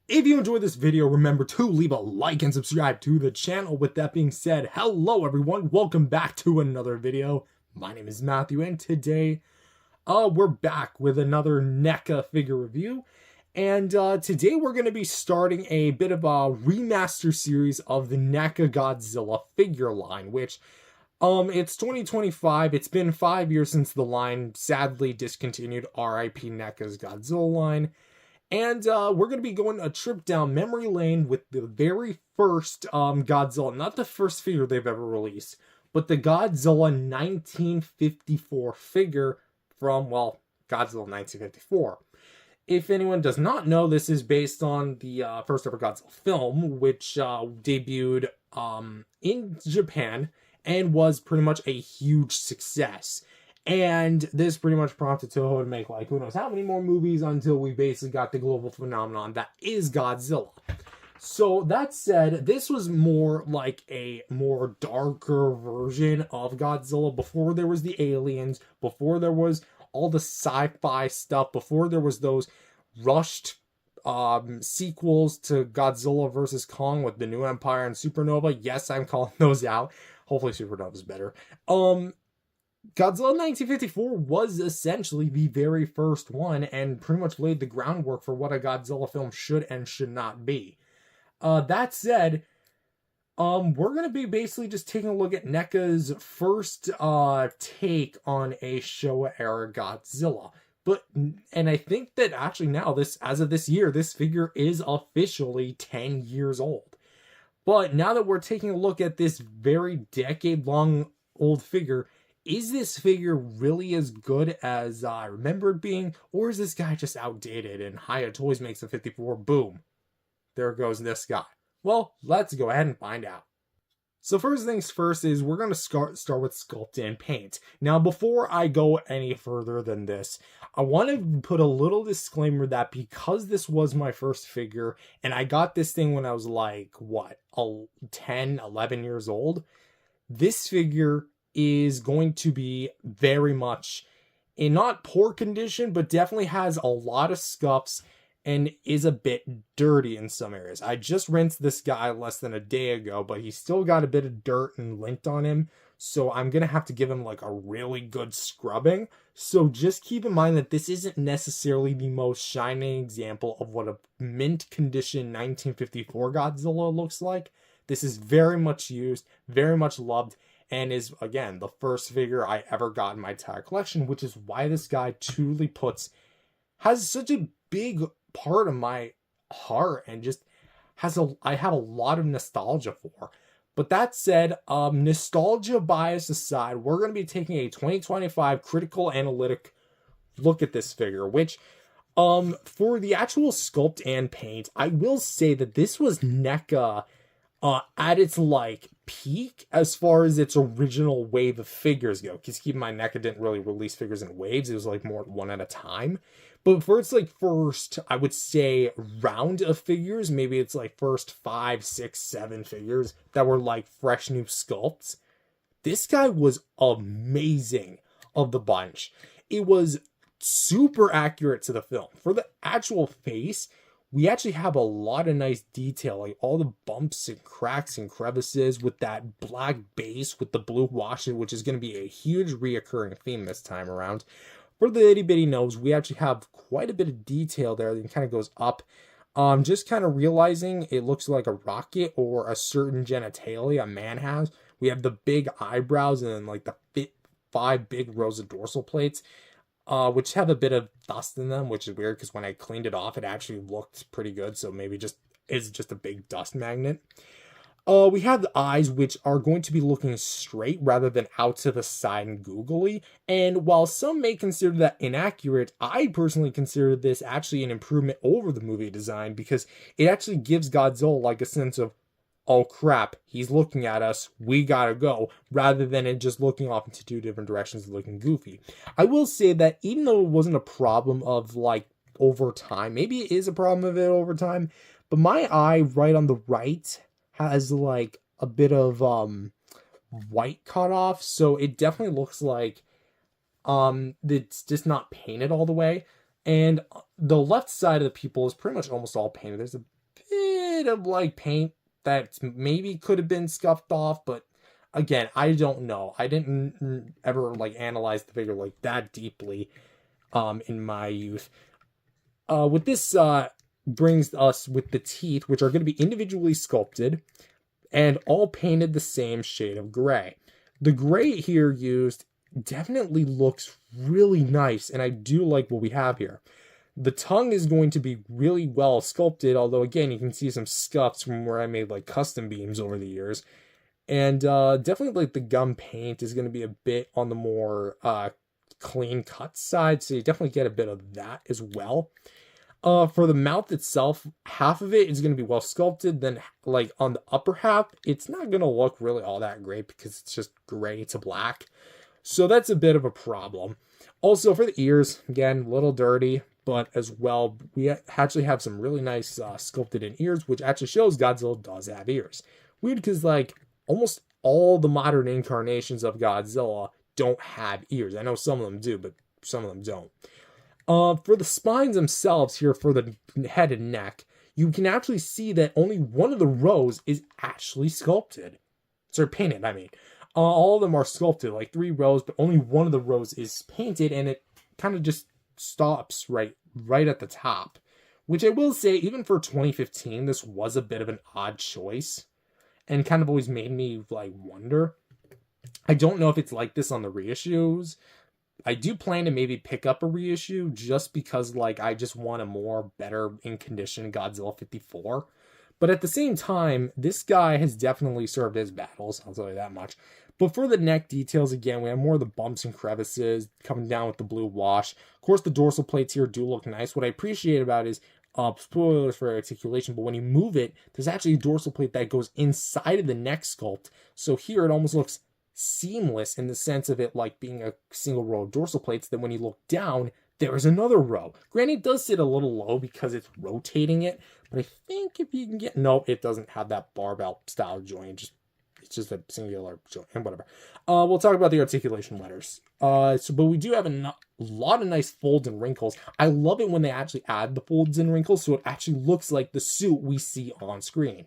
If you enjoyed this video, remember to leave a like and subscribe to the channel. With that being said, hello everyone, welcome back to another video. My name is Matthew, and today we're back with another NECA figure review. And today we're going to be starting a bit of a remaster series of the NECA Godzilla figure line, which it's 2025. It's been 5 years since the line sadly discontinued. RIP NECA's Godzilla line. And we're going to be going a trip down memory lane with the very first Godzilla. Not the first figure they've ever released, but the Godzilla 1954 figure from, well, Godzilla 1954. If anyone does not know, this is based on the first ever Godzilla film, which debuted in Japan and was pretty much a huge success. And this pretty much prompted Toho to make, like, who knows how many more movies until we basically got the global phenomenon that is Godzilla. So, that said, this was more like a more darker version of Godzilla before there was the aliens, before there was all the sci-fi stuff, before there was those rushed sequels to Godzilla vs. Kong with the New Empire and Supernova. Yes, I'm calling those out. Hopefully Supernova's better. Godzilla 1954 was essentially the very first one and pretty much laid the groundwork for what a Godzilla film should and should not be. That said, we're going to be basically just taking a look at NECA's first take on a Showa era Godzilla. And I think that actually now, as of this year, this figure is officially 10 years old. But now that we're taking a look at this very decade-long old figure, is this figure really as good as I remember it being? Or is this guy just outdated and Hiya Toys makes a 54, boom, there goes this guy? Well, let's go ahead and find out. So first things first is we're going to start with sculpt and paint. Now, before I go any further than this, I want to put a little disclaimer that because this was my first figure, and I got this thing when I was like, 10, 11 years old, this figure is going to be very much in not poor condition, but definitely has a lot of scuffs and is a bit dirty in some areas. I just rinsed this guy less than a day ago, but he's still got a bit of dirt and lint on him, so I'm going to have to give him like a really good scrubbing. So just keep in mind that this isn't necessarily the most shining example of what a mint condition 1954 Godzilla looks like. This is very much used, very much loved, and is, again, the first figure I ever got in my entire collection, which is why this guy truly has such a big part of my heart and just I have a lot of nostalgia for. But that said, nostalgia bias aside, we're going to be taking a 2025 critical analytic look at this figure, which, for the actual sculpt and paint, I will say that this was NECA at its peak as far as its original wave of figures go. Because keep in mind, NECA didn't really release figures in waves. It was more one at a time. But for its first, I would say, round of figures, maybe it's first 5, 6, 7 figures that were fresh new sculpts, this guy was amazing of the bunch. It was super accurate to the film. For the actual face, we actually have a lot of nice detail, all the bumps and cracks and crevices with that black base with the blue washes, which is going to be a huge reoccurring theme this time around. For the itty bitty nose, we actually have quite a bit of detail there that kind of goes up. Just kind of realizing it looks like a rocket or a certain genitalia a man has. We have the big eyebrows and then the 5 big rows of dorsal plates. Which have a bit of dust in them, which is weird because when I cleaned it off, it actually looked pretty good. So maybe it's just a big dust magnet. We have the eyes, which are going to be looking straight rather than out to the side and googly. And while some may consider that inaccurate, I personally consider this actually an improvement over the movie design because it actually gives Godzilla a sense of, oh crap, he's looking at us, we gotta go, rather than it just looking off into 2 different directions and looking goofy. I will say that even though it wasn't a problem of over time, maybe it is a problem of it over time, but my eye right on the right has a bit of white cut off, so it definitely looks like it's just not painted all the way. And the left side of the pupil is pretty much almost all painted. There's a bit of like paint that maybe could have been scuffed off, but again, I don't know. I didn't ever like analyze the figure like that deeply in my youth. With this brings us with the teeth, which are going to be individually sculpted and all painted the same shade of gray. The gray here used definitely looks really nice, and I do like what we have here. The tongue is going to be really well sculpted, although again, you can see some scuffs from where I made like custom beams over the years. And definitely like the gum paint is going to be a bit on the more clean cut side, so you definitely get a bit of that as well. For the mouth itself, half of it is going to be well sculpted, then like on the upper half, it's not going to look really all that great because it's just gray to black. So that's a bit of a problem. Also for the ears, again, a little dirty, but as well, we actually have some really nice sculpted in ears, which actually shows Godzilla does have ears. Weird because like almost all the modern incarnations of Godzilla don't have ears. I know some of them do, but some of them don't. For the spines themselves here, for the head and neck, you can actually see that only one of the rows is actually sculpted. Sorry, painted, I mean. All of them are sculpted, like 3 rows, but only one of the rows is painted, and it kind of just stops right at the top. Which I will say, even for 2015, this was a bit of an odd choice, and kind of always made me, like, wonder. I don't know if it's like this on the reissues. I do plan to maybe pick up a reissue just because, like, I just want a more better in condition Godzilla 54. But at the same time, this guy has definitely served his battles, I'll tell you that much. But for the neck details, again, we have more of the bumps and crevices coming down with the blue wash. Of course, the dorsal plates here do look nice. What I appreciate about it is, spoilers for articulation, but when you move it, there's actually a dorsal plate that goes inside of the neck sculpt. So here it almost looks seamless in the sense of it like being a single row of dorsal plates. Then when you look down, there is another row. Granted, it does sit a little low because it's rotating it, but I think if you can get... No, it doesn't have that barbell style joint. It's just a singular joint, and whatever. We'll talk about the articulation letters. But we do have a lot of nice folds and wrinkles. I love it when they actually add the folds and wrinkles, so it actually looks like the suit we see on screen.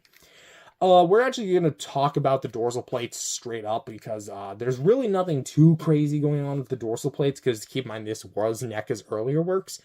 We're actually going to talk about the dorsal plates straight up because there's really nothing too crazy going on with the dorsal plates because keep in mind this was NECA's earlier works.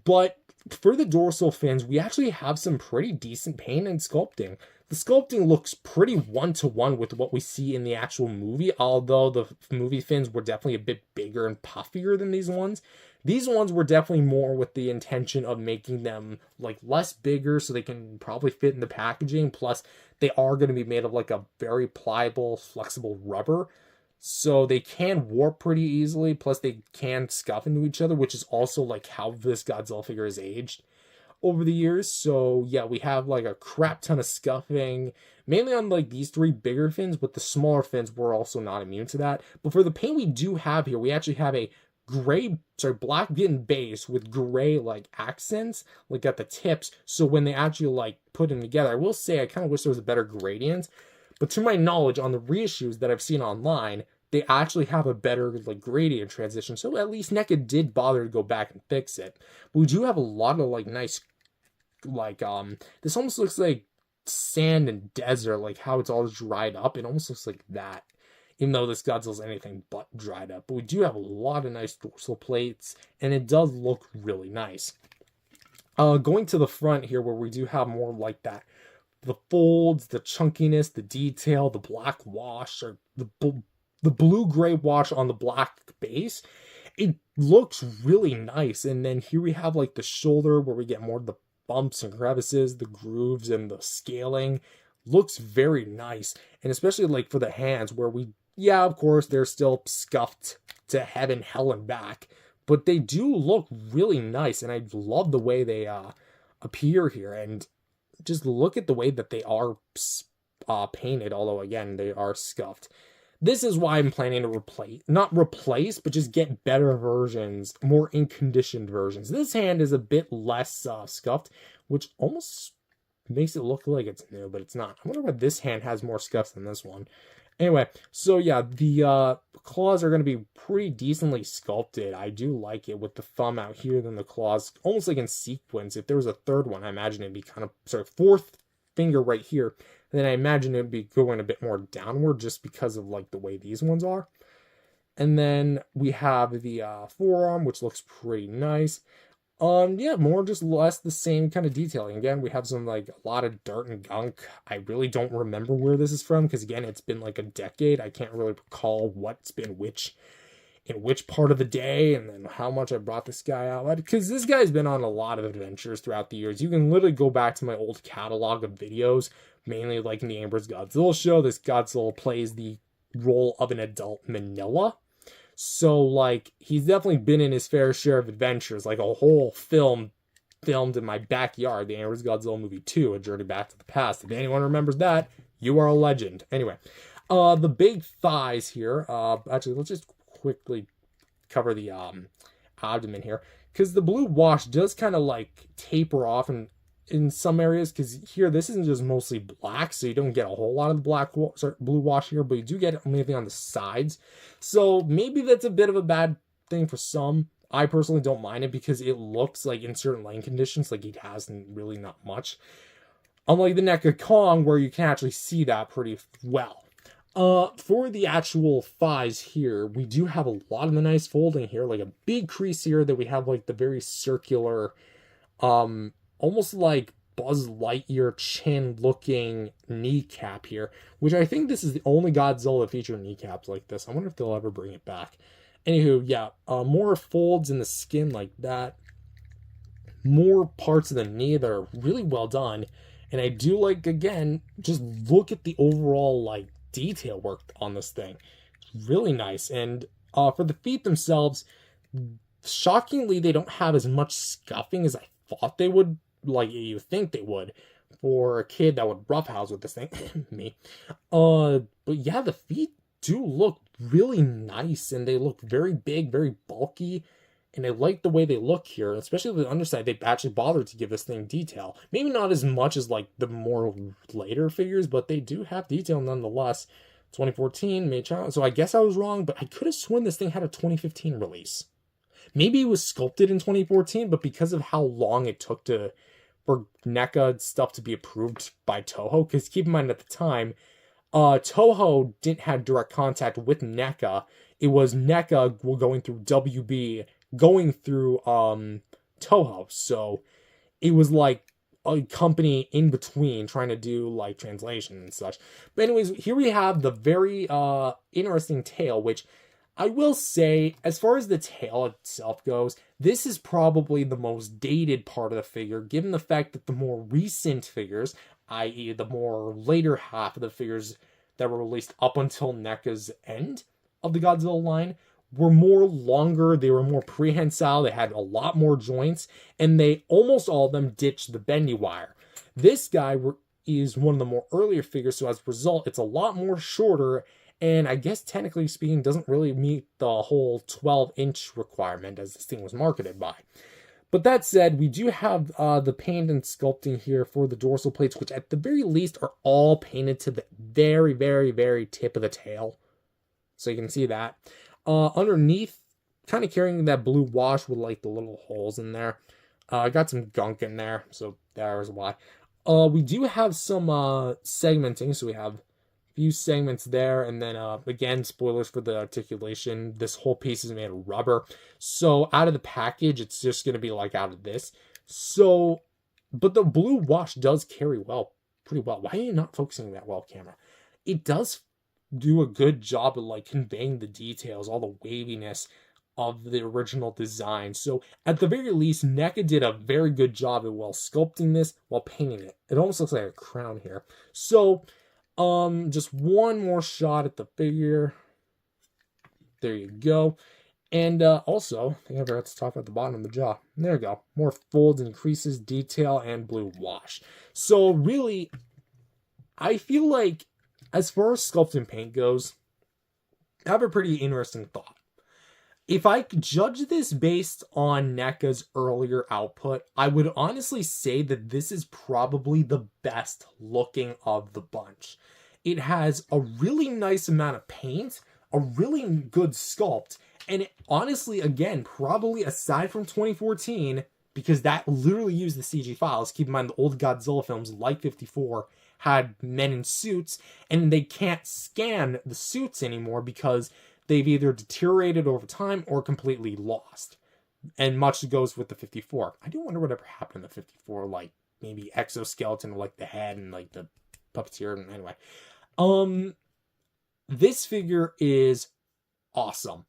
But for the dorsal fins, we actually have some pretty decent paint and sculpting. The sculpting looks pretty one-to-one with what we see in the actual movie, although the movie fins were definitely a bit bigger and puffier than these ones. These ones were definitely more with the intention of making them like less bigger so they can probably fit in the packaging. Plus, they are going to be made of like a very pliable, flexible rubber. So they can warp pretty easily. Plus, they can scuff into each other, which is also like how this Godzilla figure is aged over the years. So yeah, we have like a crap ton of scuffing, mainly on like these 3 bigger fins, but the smaller fins were also not immune to that. But for the paint we do have here, we actually have a black getting base with gray like accents like at the tips. So when they actually like put them together, I will say I kind of wish there was a better gradient, but to my knowledge on the reissues that I've seen online, they actually have a better like gradient transition. So at least NECA did bother to go back and fix it. But we do have a lot of like nice like this almost looks like sand and desert, like how it's all dried up. It almost looks like that, even though this Godzilla's anything but dried up. But we do have a lot of nice dorsal plates, and it does look really nice. Going to the front here, where we do have more like that, the folds, the chunkiness, the detail, the black wash, or the blue-gray wash on the black base, it looks really nice. And then here we have like the shoulder, where we get more of the bumps and crevices, the grooves, and the scaling. Looks very nice. And especially like for the hands, where yeah, of course, they're still scuffed to heaven, hell, and back. But they do look really nice, and I love the way they appear here. And just look at the way that they are painted, although, again, they are scuffed. This is why I'm planning to not replace, but just get better versions, more in-conditioned versions. This hand is a bit less scuffed, which almost makes it look like it's new, but it's not. I wonder why this hand has more scuffs than this one. Anyway, so yeah, the claws are going to be pretty decently sculpted. I do like it with the thumb out here, then the claws almost like in sequence. If there was a third one, I imagine it'd be kind of, sorry, fourth finger right here, then I imagine it'd be going a bit more downward just because of like the way these ones are. And then we have the forearm, which looks pretty nice. Yeah, more just less the same kind of detailing. Again, we have some like a lot of dirt and gunk. I really don't remember where this is from because again, it's been like a decade. I can't really recall what's been in which part of the day and then how much I brought this guy out. Because this guy's been on a lot of adventures throughout the years. You can literally go back to my old catalog of videos, mainly like in the Amber's Godzilla show. This Godzilla plays the role of an adult Manila. So, like, he's definitely been in his fair share of adventures, like a whole film filmed in my backyard, the Amber's Godzilla Movie 2, A Journey Back to the Past. If anyone remembers that, you are a legend. Anyway, the big thighs here, actually, let's just quickly cover the abdomen here, because the blue wash does kind of, like, taper off in some areas, because here this isn't just mostly black, so you don't get a whole lot of the blue wash here, but you do get it mainly on the sides. So maybe that's a bit of a bad thing for some. I personally don't mind it because it looks like in certain lighting conditions like it has really not much. Unlike the NECA Kong where you can actually see that pretty well. For the actual thighs here, we do have a lot of the nice folding here, like a big crease here that we have like the very circular, almost like Buzz Lightyear chin looking kneecap here, which I think this is the only Godzilla to feature kneecaps like this. I wonder if they'll ever bring it back. Anywho, yeah, more folds in the skin like that. More parts of the knee that are really well done. And I do like, again, just look at the overall like detail work on this thing. It's really nice. And for the feet themselves, shockingly, they don't have as much scuffing as I thought they would. Like you think they would for a kid that would roughhouse with this thing. Me. But yeah, the feet do look really nice and they look very big, very bulky. And I like the way they look here, especially the underside. They actually bothered to give this thing detail. Maybe not as much as like the more later figures, but they do have detail nonetheless. 2014 made China. So I guess I was wrong, but I could have sworn this thing had a 2015 release. Maybe it was sculpted in 2014, but because of how long it took for NECA stuff to be approved by Toho, because keep in mind at the time, Toho didn't have direct contact with NECA. It was NECA going through WB, going through Toho. So it was like a company in between trying to do like translation and such. But anyways, here we have the very interesting tail, which I will say, as far as the tail itself goes, this is probably the most dated part of the figure, given the fact that the more recent figures, i.e. the more later half of the figures that were released up until NECA's end of the Godzilla line, were more longer, they were more prehensile, they had a lot more joints, and they, almost all of them, ditched the bendy wire. This guy is one of the more earlier figures, so as a result, it's a lot more shorter. And I guess technically speaking, doesn't really meet the whole 12-inch requirement as this thing was marketed by. But that said, we do have the paint and sculpting here for the dorsal plates, which at the very least are all painted to the very, very, very tip of the tail. So you can see that. Underneath, kind of carrying that blue wash with like the little holes in there. I got some gunk in there, so there's why. We do have some segmenting, so we have few segments there, and then again, spoilers for the articulation, this whole piece is made of rubber, so out of the package it's just going to be like out of this. So but the blue wash does carry pretty well. Why are you not focusing that well, camera? It does do a good job of like conveying the details, all the waviness of the original design. So at the very least, NECA did a very good job of sculpting this while painting it. It almost looks like a crown here. So just one more shot at the figure. There you go. And also, I think I forgot to talk about the bottom of the jaw. There you go. More folds and creases, detail, and blue wash. So really, I feel like as far as sculpt and paint goes, I have a pretty interesting thought. If I could judge this based on NECA's earlier output, I would honestly say that this is probably the best looking of the bunch. It has a really nice amount of paint, a really good sculpt, and it, honestly, again, probably aside from 2014, because that literally used the CG files. Keep in mind, the old Godzilla films, like 54, had men in suits, and they can't scan the suits anymore because they've either deteriorated over time or completely lost. And much goes with the 54. I do wonder whatever happened in the 54, like maybe exoskeleton, like the head and like the puppeteer. Anyway, this figure is awesome.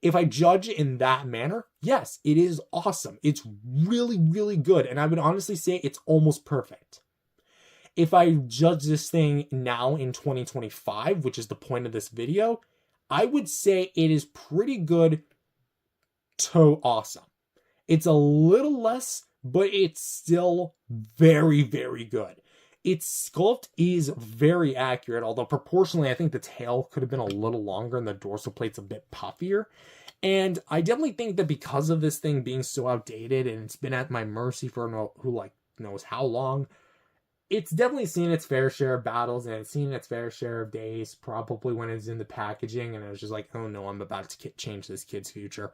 If I judge in that manner, yes, it is awesome. It's really, really good. And I would honestly say it's almost perfect. If I judge this thing now in 2025, which is the point of this video, I would say it is pretty good to awesome. It's a little less, but it's still very, very good. Its sculpt is very accurate, although proportionally, I think the tail could have been a little longer and the dorsal plate's a bit puffier. And I definitely think that because of this thing being so outdated and it's been at my mercy for who like knows how long, it's definitely seen its fair share of battles and it's seen its fair share of days, probably when it's in the packaging, and I was just like, oh no, I'm about to change this kid's future.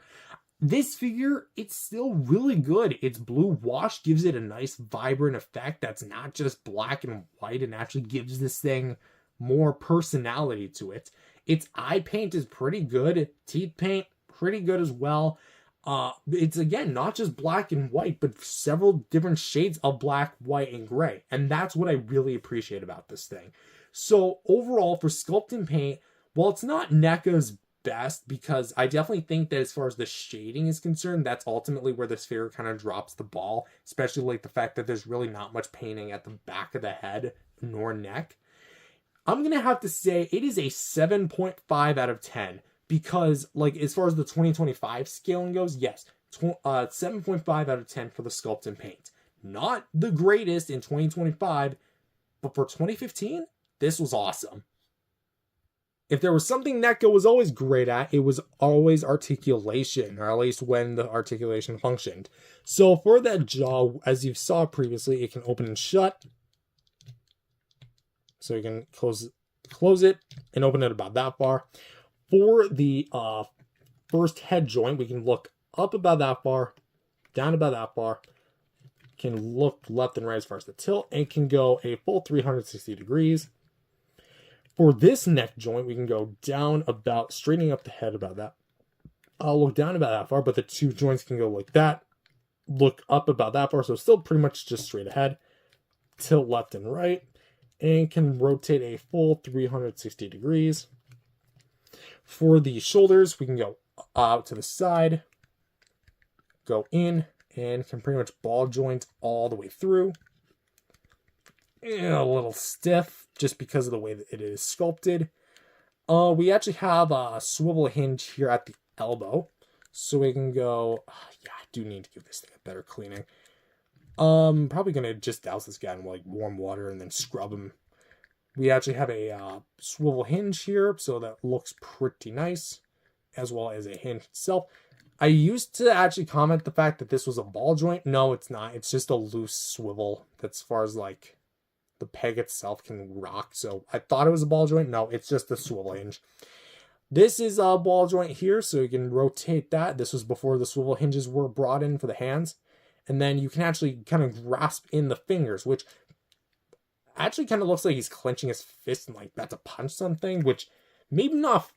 This figure, it's still really good. Its blue wash gives it a nice vibrant effect that's not just black and white, and actually gives this thing more personality to it. Its eye paint is pretty good. Teeth paint, pretty good as well. It's again not just black and white, but several different shades of black, white, and gray. And that's what I really appreciate about this thing. So overall, for sculpt and paint, while it's not NECA's best, because I definitely think that as far as the shading is concerned, that's ultimately where this figure kind of drops the ball, especially like the fact that there's really not much painting at the back of the head nor neck. I'm gonna have to say it is a 7.5 out of 10, because like as far as the 2025 scaling goes, yes, 7.5 out of 10 for the sculpt and paint. Not the greatest in 2025, but for 2015, this was awesome. If there was something NECA was always great at, it was always articulation, or at least when the articulation functioned. So for that jaw, as you saw previously, it can open and shut. So you can close it and open it about that far. For the first head joint, we can look up about that far, down about that far, can look left and right as far as the tilt, and can go a full 360 degrees. For this neck joint, we can go down about, straightening up the head about that. I'll look down about that far, but the two joints can go like that. Look up about that far, so still pretty much just straight ahead. Tilt left and right, and can rotate a full 360 degrees. For the shoulders, we can go out to the side, go in, and can pretty much ball joint all the way through. A little stiff just because of the way that it is sculpted. We actually have a swivel hinge here at the elbow, so we can go. Yeah, I do need to give this thing a better cleaning. Probably gonna just douse this guy in like warm water and then scrub him. We actually have a swivel hinge here, so that looks pretty nice, as well as a hinge itself. I used to actually comment the fact that this was a ball joint. No, it's not. It's just a loose swivel. That's as far as like the peg itself can rock. So I thought it was a ball joint. No, it's just a swivel hinge. This is a ball joint here, so you can rotate that. This was before the swivel hinges were brought in for the hands. And then you can actually kind of grasp in the fingers, which actually kind of looks like he's clenching his fist and like about to punch something, which maybe not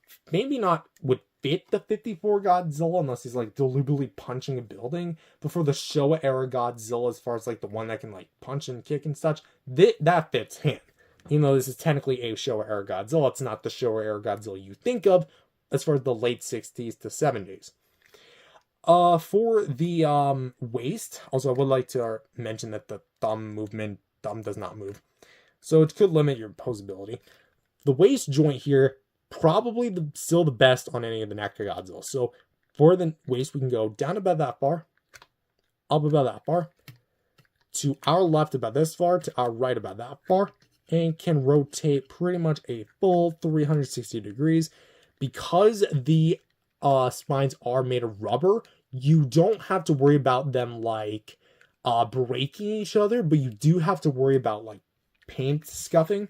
would fit the 54 Godzilla unless he's like deliberately punching a building. But for the Showa era Godzilla, as far as like the one that can like punch and kick and such, that fits him. Even though this is technically a Showa era Godzilla, it's not the Showa era Godzilla you think of as far as the late 60s to 70s. For the waist, also I would like to mention that the thumb does not move, so it could limit your posability. The waist joint here, probably still the best on any of the NECA Godzilla. So for the waist, we can go down about that far, up about that far, to our left about this far, to our right about that far, and can rotate pretty much a full 360 degrees. Because the spines are made of rubber, you don't have to worry about them like breaking each other, but you do have to worry about like paint scuffing.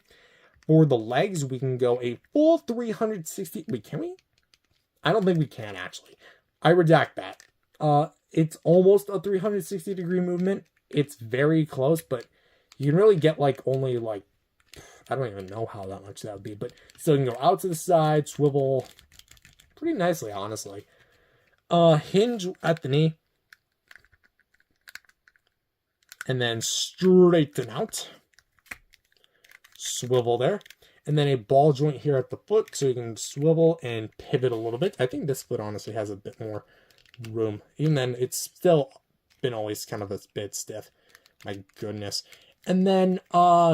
For the legs, we can go a full 360. Wait, can we? I don't think we can, actually. I redact that. it's almost a 360-degree movement. It's very close, but you can really get like only like, I don't even know how that much that would be, but so you can go out to the side, swivel pretty nicely, honestly. Hinge at the knee, and then straighten out, swivel there, and then a ball joint here at the foot, so you can swivel and pivot a little bit. I think this foot honestly has a bit more room. Even then, it's still been always kind of a bit stiff. My goodness. And then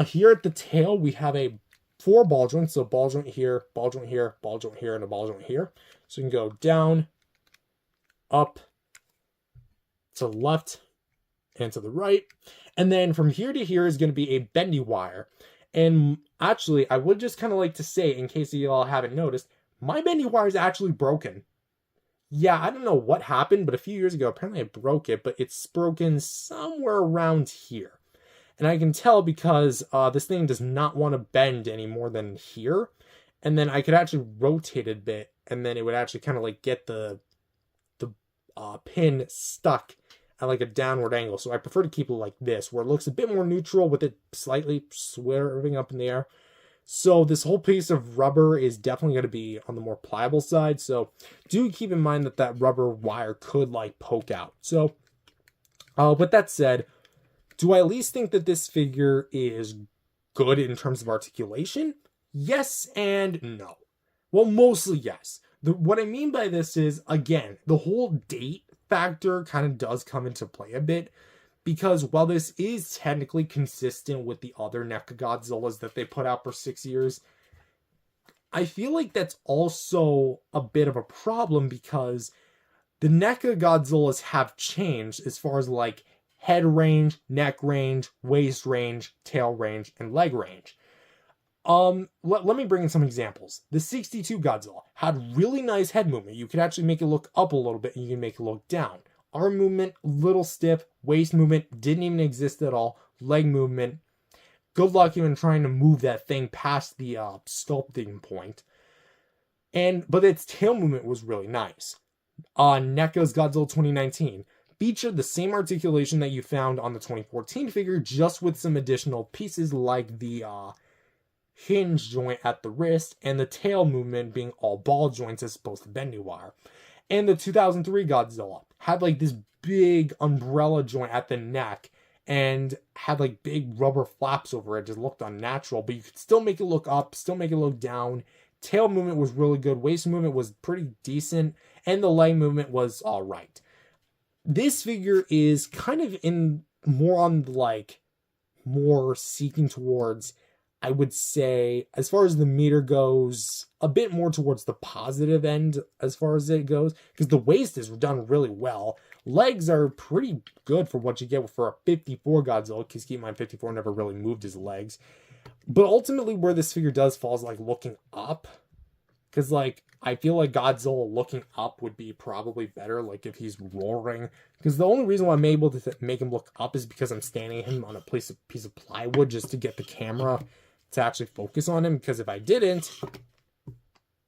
here at the tail, we have a 4 ball joints. So ball joint here, ball joint here, ball joint here, and a ball joint here. So you can go down, up, to the left, and to the right. And then from here to here is going to be a bendy wire. And actually, I would just kind of like to say, in case you all haven't noticed, my bendy wire is actually broken. Yeah, I don't know what happened, but a few years ago, apparently I broke it, but it's broken somewhere around here. And I can tell because this thing does not want to bend any more than here. And then I could actually rotate it a bit, and then it would actually kind of like get the pin stuck at like a downward angle. So I prefer to keep it like this, where it looks a bit more neutral with it slightly swerving up in the air. So this whole piece of rubber is definitely going to be on the more pliable side. So do keep in mind that that rubber wire could like poke out. So with that said, do I at least think that this figure is good in terms of articulation? Yes and no. Well, mostly yes. What I mean by this is, again, the whole date factor kind of does come into play a bit. Because while this is technically consistent with the other NECA Godzillas that they put out for 6 years, I feel like that's also a bit of a problem because the NECA Godzillas have changed as far as like head range, neck range, waist range, tail range, and leg range. Let me bring in some examples. The 62 Godzilla had really nice head movement. You could actually make it look up a little bit and you can make it look down. Arm movement, little stiff. Waist movement didn't even exist at all. Leg movement, good luck even trying to move that thing past the sculpting point. But its tail movement was really nice. NECA's Godzilla 2019 featured the same articulation that you found on the 2014 figure, just with some additional pieces like the hinge joint at the wrist and the tail movement being all ball joints as opposed to bendy wire. And the 2003 Godzilla had like this big umbrella joint at the neck and had like big rubber flaps over it. Just looked unnatural, but you could still make it look up, still make it look down. Tail movement was really good. Waist movement was pretty decent. And the leg movement was all right. This figure is kind of in more on like more seeking towards, I would say, as far as the meter goes, a bit more towards the positive end as far as it goes, because the waist is done really well. Legs are pretty good for what you get for a 54 Godzilla, because keep in mind 54 never really moved his legs. But ultimately where this figure does fall is like looking up, because like I feel like Godzilla looking up would be probably better, like if he's roaring, because the only reason why I'm able to make him look up is because I'm standing him on a piece of plywood just to get the camera to actually focus on him, because if I didn't,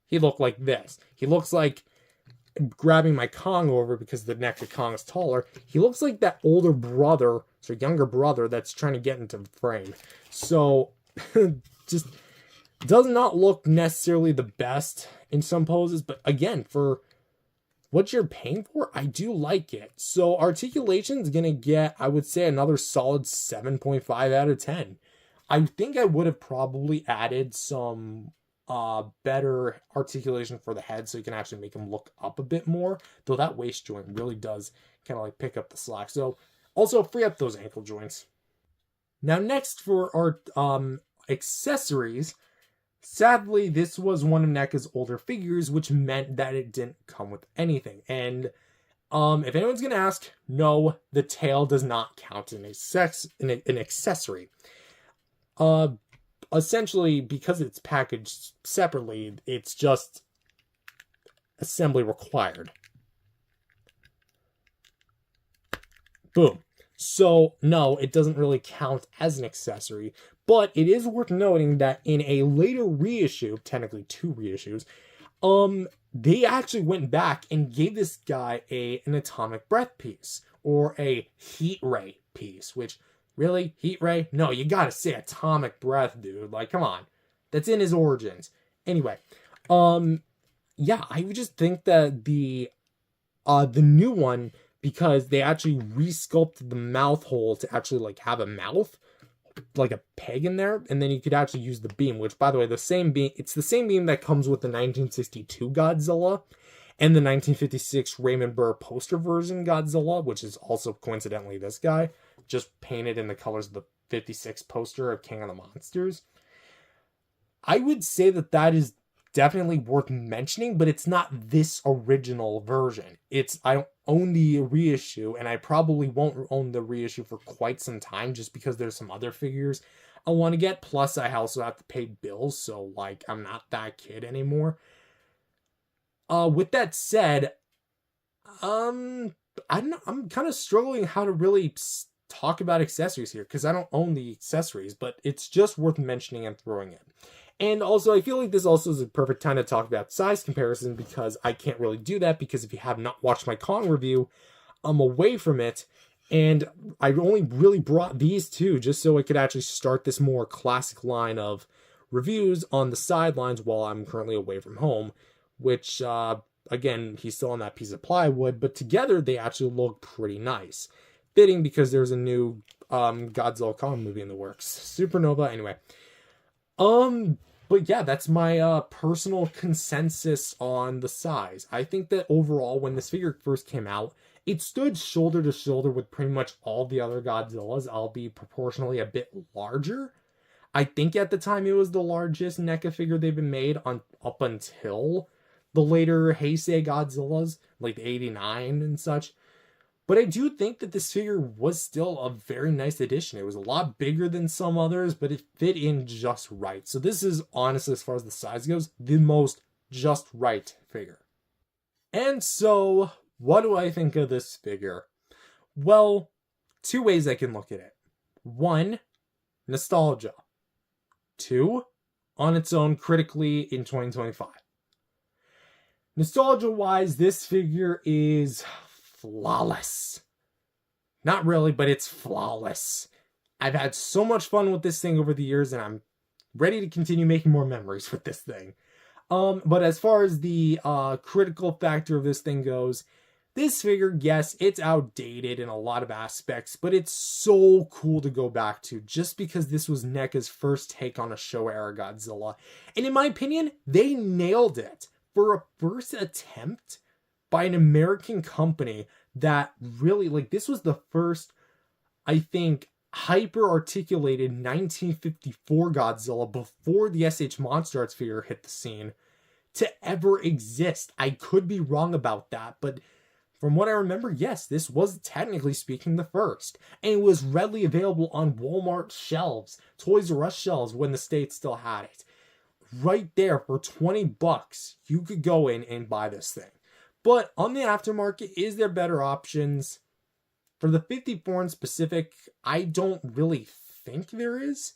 he looked like this. He looks like grabbing my Kong over, because the NECA Kong is taller. He looks like that older brother, so younger brother, that's trying to get into the frame. So, just does not look necessarily the best in some poses, but again, for what you're paying for, I do like it. So, articulation is going to get, I would say, another solid 7.5 out of 10. I think I would have probably added some better articulation for the head so you can actually make him look up a bit more, though that waist joint really does kind of like pick up the slack. So also free up those ankle joints. Now next for our accessories, sadly this was one of NECA's older figures, which meant that it didn't come with anything. And if anyone's gonna ask, no, the tail does not count as an accessory. Essentially, because it's packaged separately, it's just assembly required. Boom. So, no, it doesn't really count as an accessory, but it is worth noting that in a later reissue, technically 2 reissues, They actually went back and gave this guy an atomic breath piece, or a heat ray piece, which, really? Heat ray? No, you gotta say atomic breath, dude. Like, come on. That's in his origins. Anyway, yeah, I would just think that the new one, because they actually resculpted the mouth hole to actually, like, have a mouth, like a peg in there, and then you could actually use the beam, which, by the way, it's the same beam that comes with the 1962 Godzilla and the 1956 Raymond Burr poster version Godzilla, which is also coincidentally this guy, just painted in the colors of the 56 poster of King of the Monsters. I would say that is definitely worth mentioning, but it's not this original version. I don't own the reissue, and I probably won't own the reissue for quite some time, just because there's some other figures I want to get. Plus, I also have to pay bills, so, like, I'm not that kid anymore. With that said, I don't know, I'm kind of struggling how to really talk about accessories here, because I don't own the accessories, but it's just worth mentioning and throwing in. And also, I feel like this also is a perfect time to talk about size comparison, because I can't really do that, because if you have not watched my Kong review, I'm away from it, and I only really brought these two just so I could actually start this more classic line of reviews on the sidelines while I'm currently away from home, which, again, he's still on that piece of plywood, but together they actually look pretty nice. Fitting, because there's a new Godzilla Kong movie in the works. Supernova, anyway. But yeah, that's my personal consensus on the size. I think that overall, when this figure first came out, it stood shoulder to shoulder with pretty much all the other Godzillas, albeit proportionally a bit larger. I think at the time it was the largest NECA figure they've been made up until the later Heisei Godzillas, like the 89 and such. But I do think that this figure was still a very nice addition. It was a lot bigger than some others, but it fit in just right. So this is, honestly, as far as the size goes, the most just right figure. And so, what do I think of this figure? Well, two ways I can look at it. One, nostalgia. Two, on its own, critically in 2025. Nostalgia-wise, this figure is flawless. Not really, but it's flawless. I've had so much fun with this thing over the years, and I'm ready to continue making more memories with this thing. But as far as the critical factor of this thing goes, this figure, yes, it's outdated in a lot of aspects, but it's so cool to go back to, just because this was NECA's first take on a Showa Era Godzilla. And in my opinion, they nailed it. For a first attempt by an American company that really, like, this was the first, I think, hyper-articulated 1954 Godzilla before the S.H. Monster Arts figure hit the scene to ever exist. I could be wrong about that, but from what I remember, yes, this was technically speaking the first. And it was readily available on Walmart shelves, Toys R Us shelves when the States still had it. Right there for $20, you could go in and buy this thing. But on the aftermarket, is there better options? For the 54 in specific, I don't really think there is.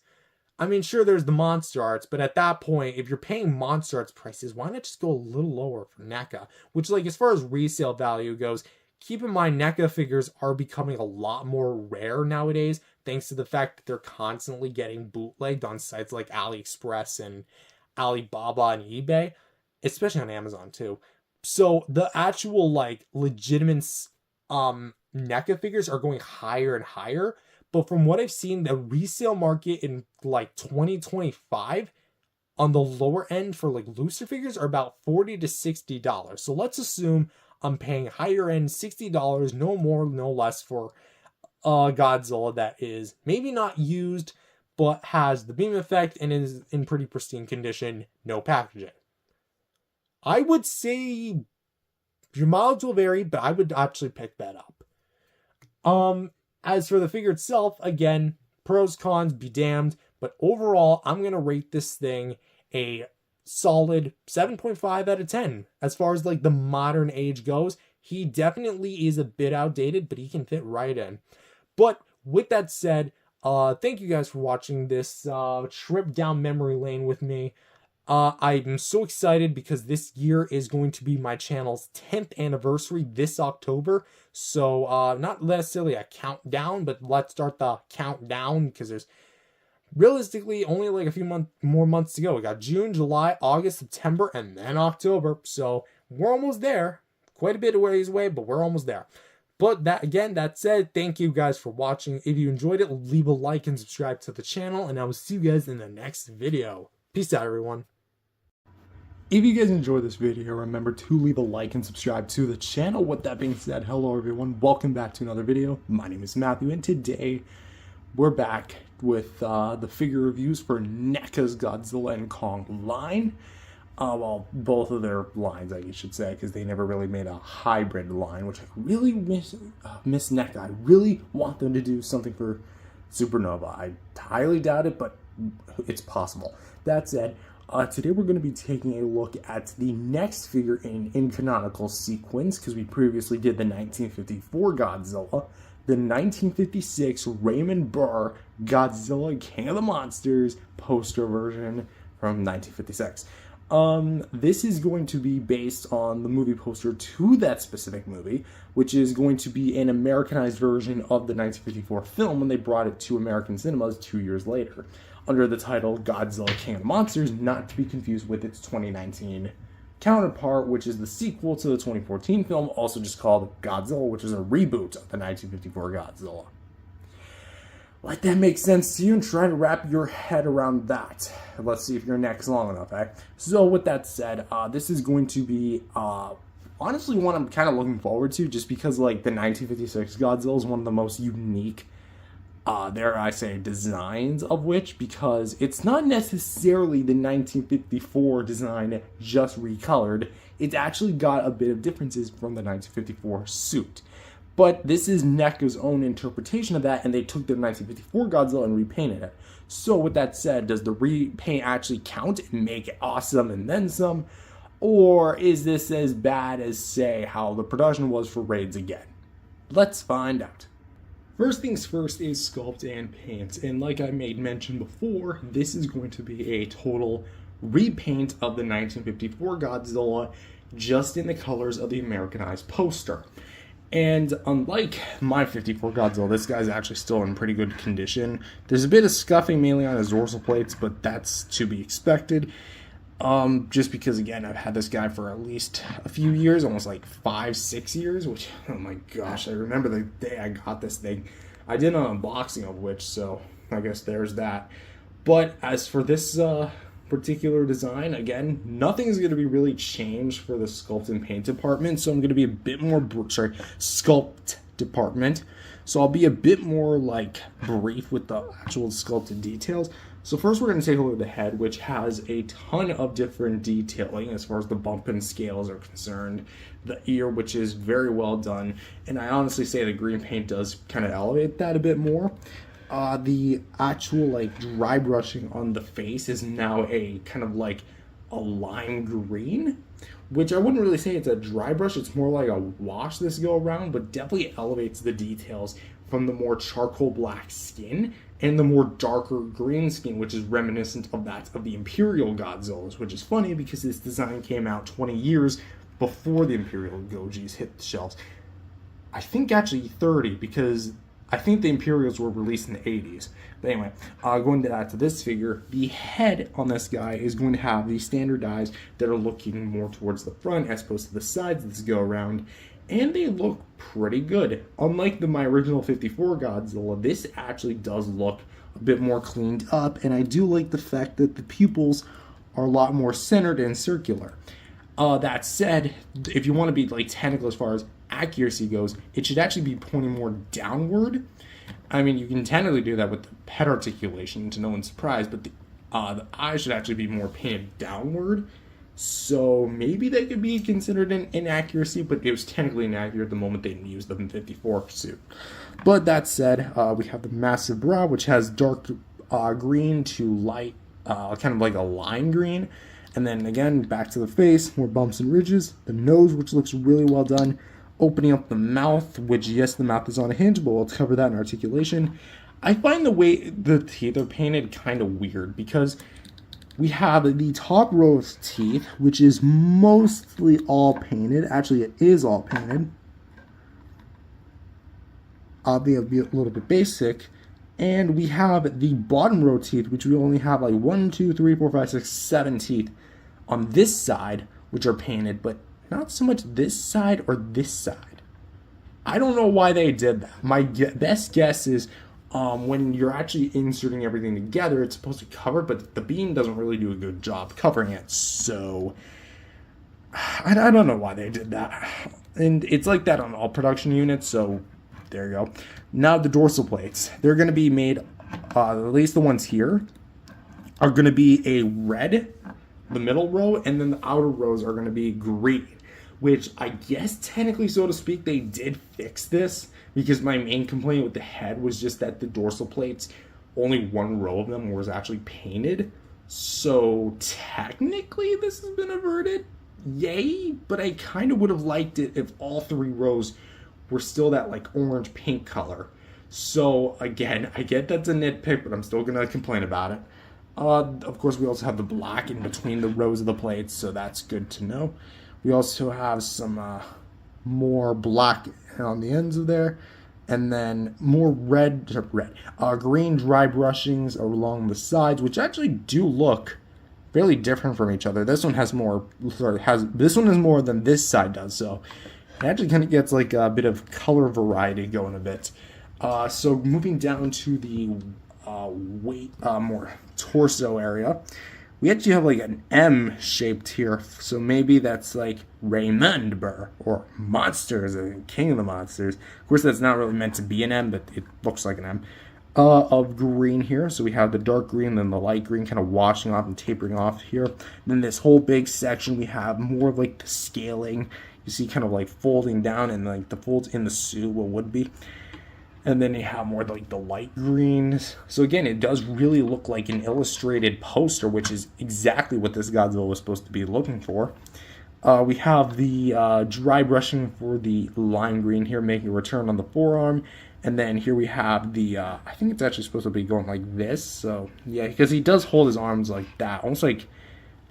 I mean, sure, there's the Monster Arts, but at that point, if you're paying Monster Arts prices, why not just go a little lower for NECA? Which, like, as far as resale value goes, keep in mind, NECA figures are becoming a lot more rare nowadays, thanks to the fact that they're constantly getting bootlegged on sites like AliExpress and Alibaba and eBay, especially on Amazon too. So the actual, like, legitimate NECA figures are going higher and higher. But from what I've seen, the resale market in, like, 2025 on the lower end for, like, looser figures are about $40 to $60. So let's assume I'm paying higher end $60, no more, no less, for a Godzilla that is maybe not used, but has the beam effect and is in pretty pristine condition, no packaging. I would say your mileage will vary, but I would actually pick that up. As for the figure itself, again, pros, cons, be damned, but overall, I'm going to rate this thing a solid 7.5 out of 10. As far as, like, the modern age goes, he definitely is a bit outdated, but he can fit right in. But with that said, thank you guys for watching this trip down memory lane with me. I'm so excited because this year is going to be my channel's 10th anniversary this October. So, not necessarily a countdown, but let's start the countdown because there's realistically only like a few more months to go. We got June, July, August, September, and then October. So, we're almost there. Quite a bit of ways away, but we're almost there. But that said, thank you guys for watching. If you enjoyed it, leave a like and subscribe to the channel, and I will see you guys in the next video. Peace out, everyone. If you guys enjoyed this video, remember to leave a like and subscribe to the channel. With that being said, hello everyone, welcome back to another video. My name is Matthew, and today we're back with the figure reviews for NECA's Godzilla and Kong line. Well, both of their lines, I should say, because they never really made a hybrid line, which I really miss NECA. I really want them to do something for Supernova. I highly doubt it, but it's possible. That said, today we're going to be taking a look at the next figure in canonical sequence, because we previously did the 1954 Godzilla, the 1956 Raymond Burr Godzilla King of the Monsters poster version from 1956. This is going to be based on the movie poster to that specific movie, which is going to be an Americanized version of the 1954 film when they brought it to American cinemas 2 years later, under the title Godzilla King of the Monsters, not to be confused with its 2019 counterpart, which is the sequel to the 2014 film, also just called Godzilla, which is a reboot of the 1954 Godzilla. Let that make sense to you and try to wrap your head around that. Let's see if your neck's long enough, eh? So with that said, this is going to be honestly one I'm kind of looking forward to, just because like the 1956 Godzilla is one of the most unique dare I say, designs of which, because it's not necessarily the 1954 design just recolored. It's actually got a bit of differences from the 1954 suit. But this is NECA's own interpretation of that, and they took the 1954 Godzilla and repainted it. So with that said, does the repaint actually count and make it awesome and then some? Or is this as bad as, say, how the production was for Raids again? Let's find out. First things first is sculpt and paint, and like I made mention before, this is going to be a total repaint of the 1954 Godzilla, just in the colors of the Americanized poster. And unlike my 54 Godzilla, this guy's actually still in pretty good condition. There's a bit of scuffing mainly on his dorsal plates, but that's to be expected. Just because, again, I've had this guy for at least a few years, almost like 5-6 years, which, oh my gosh, I remember the day I got this thing. I did an unboxing of which, so I guess there's that. But as for this particular design, again, nothing is going to be really changed for the sculpt and paint department, so I'm going to be a bit more, sculpt department. So I'll be a bit more, like, brief with the actual sculpted details. So first we're going to take a look at the head, which has a ton of different detailing as far as the bump and scales are concerned. The ear, which is very well done, and I honestly say the green paint does kind of elevate that a bit more. The actual like dry brushing on the face is now a kind of like a lime green, which I wouldn't really say it's a dry brush, it's more like a wash this go around, but definitely elevates the details from the more charcoal black skin and the more darker green skin, which is reminiscent of that of the Imperial Godzillas, which is funny because this design came out 20 years before the Imperial Gojis hit the shelves. I think actually 30, because I think the Imperials were released in the 80s. But anyway, going to this figure, the head on this guy is going to have the standard eyes that are looking more towards the front as opposed to the sides of this go around. And they look pretty good. Unlike my original 54 Godzilla, this actually does look a bit more cleaned up, and I do like the fact that the pupils are a lot more centered and circular. That said, if you want to be like technical as far as accuracy goes, it should actually be pointing more downward. I mean, you can technically do that with the head articulation to no one's surprise, but the eyes should actually be more painted downward. So maybe they could be considered an inaccuracy, but it was technically inaccurate the moment they used the 54 suit. But that said, we have the massive brow, which has dark green to light, kind of like a lime green. And then again, back to the face, more bumps and ridges. The nose, which looks really well done. Opening up the mouth, which, yes, the mouth is on a hinge, but we'll cover that in articulation. I find the way the teeth are painted kind of weird, because We have the top row's teeth, which is mostly all painted. Actually, it is all painted. Be a little bit basic. And we have the bottom row teeth, which we only have like 1, 2, 3, 4, 5, 6, 7 teeth on this side, which are painted, but not so much this side or this side. I don't know why they did that. My best guess is when you're actually inserting everything together, it's supposed to cover, but the beam doesn't really do a good job covering it. So I don't know why they did that. And it's like that on all production units, so there you go. Now the dorsal plates. They're going to be made, at least the ones here, are going to be a red, the middle row, and then the outer rows are going to be green. Which I guess technically, so to speak, they did fix this, because my main complaint with the head was just that the dorsal plates, only one row of them was actually painted. So technically this has been averted. Yay, but I kind of would have liked it if all 3 rows were still that like orange pink color. So again, I get that's a nitpick, but I'm still going to complain about it. Of course, we also have the black in between the rows of the plates, so that's good to know. We also have some more black on the ends of there, and then more green dry brushings along the sides, which actually do look fairly different from each other. This one has more, this one is more than this side does, so it actually kind of gets like a bit of color variety going a bit. So moving down to the more torso area, we actually have like an M shaped here, so maybe that's like Raymondber or Monsters, King of the Monsters. Of course, that's not really meant to be an M, but it looks like an M. Of green here, so we have the dark green, then the light green kind of washing off and tapering off here. Then this whole big section, we have more of like the scaling. You see kind of like folding down and like the folds in the suit what would be. And then you have more like the light greens. So again, it does really look like an illustrated poster, which is exactly what this Godzilla was supposed to be looking for. We have the dry brushing for the lime green here, making a return on the forearm. And then here we have the, I think it's actually supposed to be going like this. So yeah, because he does hold his arms like that. Almost like,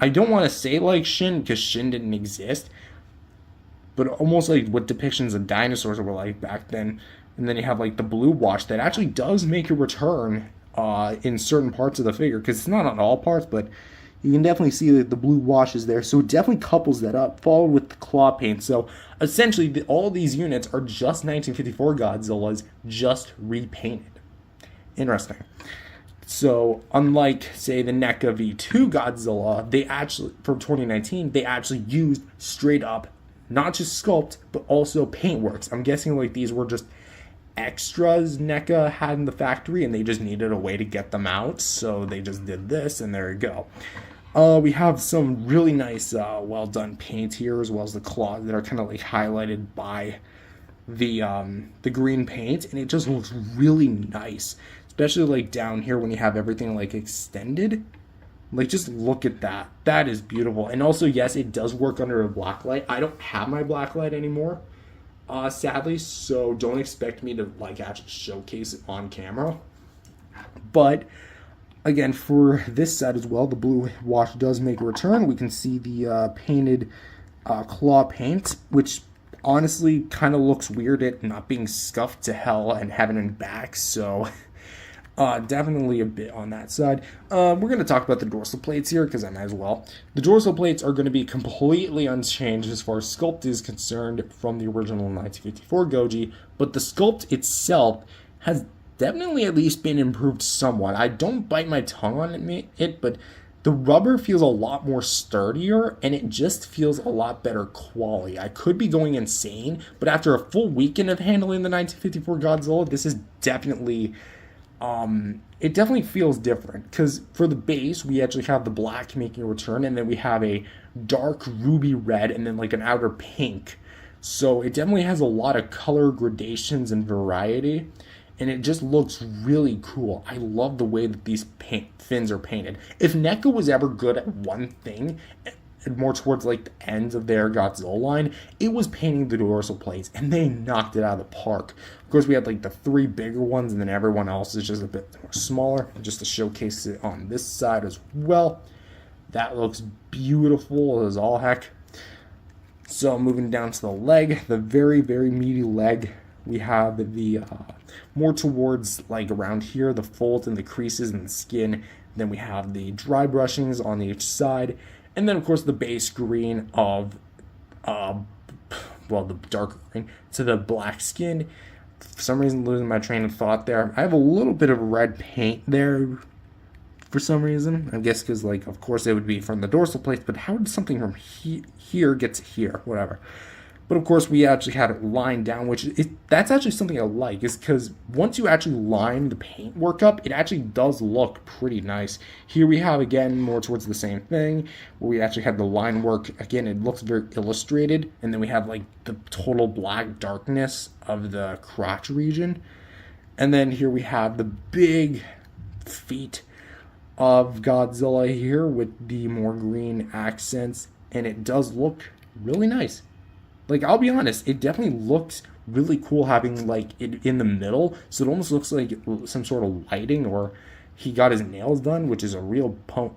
I don't want to say like Shin, because Shin didn't exist. But almost like what depictions of dinosaurs were like back then. And then you have like the blue wash that actually does make a return in certain parts of the figure, because it's not on all parts, but you can definitely see that the blue wash is there. So it definitely couples that up, followed with the claw paint. So essentially, all these units are just 1954 Godzillas, just repainted. Interesting. So unlike, say, the NECA V2 Godzilla, they actually, from 2019, they actually used straight up, not just sculpt, but also paintworks. I'm guessing like these were just extras NECA had in the factory, and they just needed a way to get them out, so they just did this, and there you go. We have some really nice, well done paint here, as well as the claws that are kind of like highlighted by the green paint, and it just looks really nice, especially like down here when you have everything like extended. Like, just look at that. That is beautiful. And also, yes, it does work under a black light. I don't have my black light anymore, sadly, so don't expect me to like actually showcase it on camera. But again, for this side as well, the blue wash does make a return. We can see the painted claw paint, which honestly kind of looks weird at not being scuffed to hell and having it back, so definitely a bit on that side. We're going to talk about the dorsal plates here, because I might as well. The dorsal plates are going to be completely unchanged as far as sculpt is concerned from the original 1954 Goji, but the sculpt itself has definitely at least been improved somewhat. I don't bite my tongue on it, but the rubber feels a lot more sturdier, and it just feels a lot better quality. I could be going insane, but after a full weekend of handling the 1954 Godzilla, this is definitely... it definitely feels different, because for the base, we actually have the black making a return, and then we have a dark ruby red, and then like an outer pink. So it definitely has a lot of color gradations and variety, and it just looks really cool. I love the way that these fins are painted. If NECA was ever good at one thing, more towards like the ends of their Godzilla line, it was painting the dorsal plates, and they knocked it out of the park. Of course, we had like the 3 bigger ones, and then everyone else is just a bit more smaller, just to showcase it on this side as well. That looks beautiful as all heck. So moving down to the leg, the very, very meaty leg, we have the more towards like around here, the folds and the creases in the skin. Then we have the dry brushings on each side. And then, of course, the base green of, the darker green to the black skin. For some reason, losing my train of thought there. I have a little bit of red paint there for some reason. I guess because, like, of course, it would be from the dorsal plates, but how did something from here get to here? Whatever. But, of course, we actually had it lined down, that's actually something I like, is because once you actually line the paint work up, it actually does look pretty nice. Here we have, again, more towards the same thing, where we actually have the line work. Again, it looks very illustrated, and then we have, like, the total black darkness of the crotch region. And then here we have the big feet of Godzilla here with the more green accents, and it does look really nice. Like, I'll be honest, it definitely looks really cool having, like, it in the middle. So it almost looks like some sort of lighting, or he got his nails done, which is a real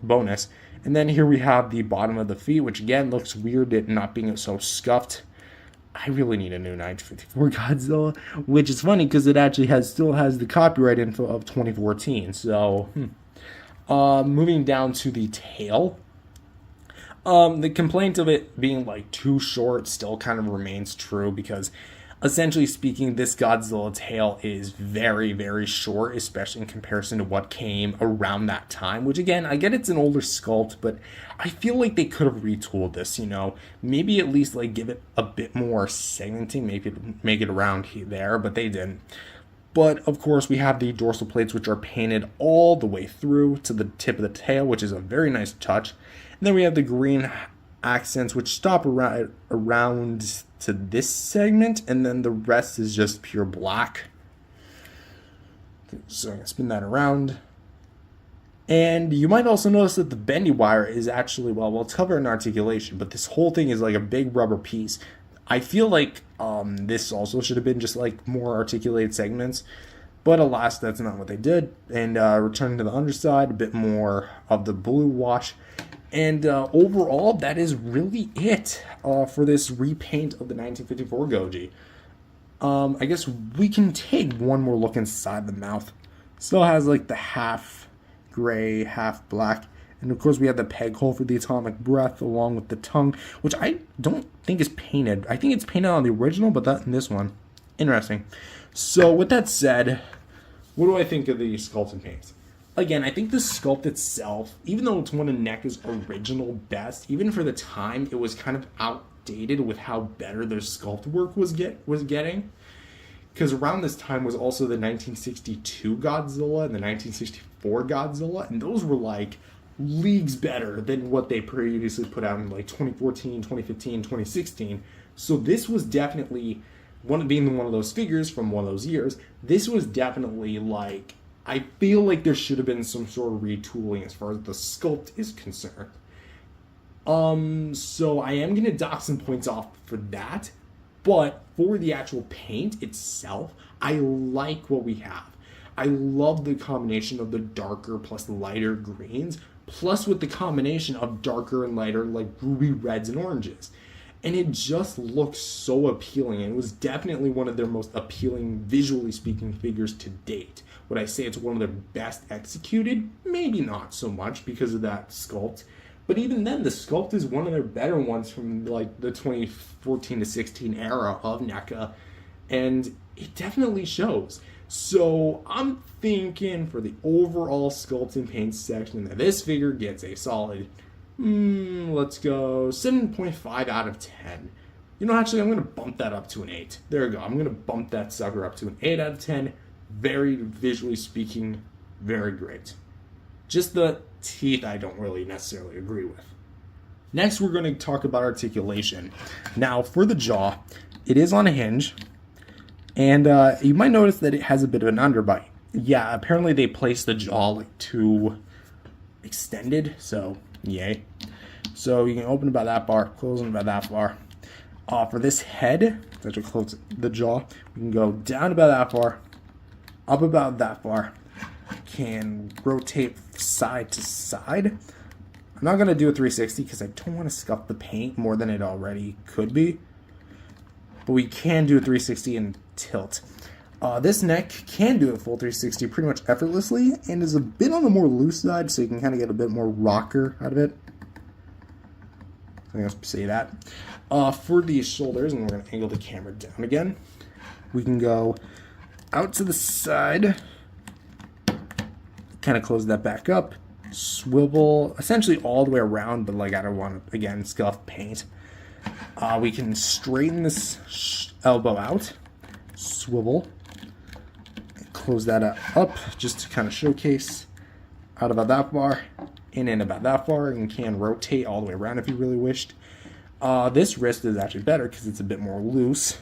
bonus. And then here we have the bottom of the feet, which, again, looks weird at not being so scuffed. I really need a new 1954 Godzilla, which is funny because it actually still has the copyright info of 2014. So, moving down to the tail. The complaint of it being like too short still kind of remains true because essentially speaking, this Godzilla tail is very, very short, especially in comparison to what came around that time, which again, I get it's an older sculpt, but I feel like they could have retooled this, maybe at least like give it a bit more segmenting, maybe make it around there, but they didn't. But of course, we have the dorsal plates, which are painted all the way through to the tip of the tail, which is a very nice touch. And then we have the green accents, which stop around to this segment, and then the rest is just pure black. So I'm going to spin that around. And you might also notice that the bendy wire is actually, it's covered in articulation, but this whole thing is like a big rubber piece. I feel like this also should have been just like more articulated segments, but alas, that's not what they did. And returning to the underside, a bit more of the blue wash. And overall, that is really it for this repaint of the 1954 Goji. I guess we can take one more look inside the mouth. Still has like the half gray, half black. And of course, we have the peg hole for the atomic breath along with the tongue, which I don't think is painted. I think it's painted on the original, but not in this one. Interesting. So with that said, what do I think of the sculpt and paints? Again, I think the sculpt itself, even though it's one of NECA's original best, even for the time, it was kind of outdated with how better their sculpt work was getting. Because around this time was also the 1962 Godzilla and the 1964 Godzilla, and those were like leagues better than what they previously put out in like 2014, 2015, 2016. So this was definitely, being one of those figures from one of those years, this was definitely like, I feel like there should have been some sort of retooling as far as the sculpt is concerned. So I am going to dock some points off for that, but for the actual paint itself, I like what we have. I love the combination of the darker plus lighter greens, plus with the combination of darker and lighter like ruby reds and oranges. And it just looks so appealing. And it was definitely one of their most appealing, visually speaking, figures to date. Would I say it's one of their best executed? Maybe not so much because of that sculpt. But even then, the sculpt is one of their better ones from like the 2014 to 16 era of NECA. And it definitely shows. So I'm thinking for the overall sculpt and paint section that this figure gets a solid, let's go 7.5 out of 10. Actually, I'm going to bump that up to an 8. There we go. I'm going to bump that sucker up to an 8 out of 10. Very visually speaking, very great. Just the teeth I don't really necessarily agree with. Next, we're going to talk about articulation. Now, for the jaw, it is on a hinge. And you might notice that it has a bit of an underbite. Yeah, apparently they placed the jaw like too extended, so yay. So you can open about that far, close it about that far. For this head, that will close the jaw, we can go down about that far, up about that far. Can rotate side to side. I'm not going to do a 360 because I don't want to scuff the paint more than it already could be. But we can do a 360 and tilt. This neck can do a full 360 pretty much effortlessly and is a bit on the more loose side, so you can kind of get a bit more rocker out of it. I guess say that. For the shoulders, and we're going to angle the camera down again, we can go out to the side, kind of close that back up, swivel essentially all the way around, but like I don't want to, again, scuff paint. We can straighten this elbow out, swivel, close that up just to kind of showcase out about that far, in and about that far, and can rotate all the way around if you really wished. This wrist is actually better because it's a bit more loose.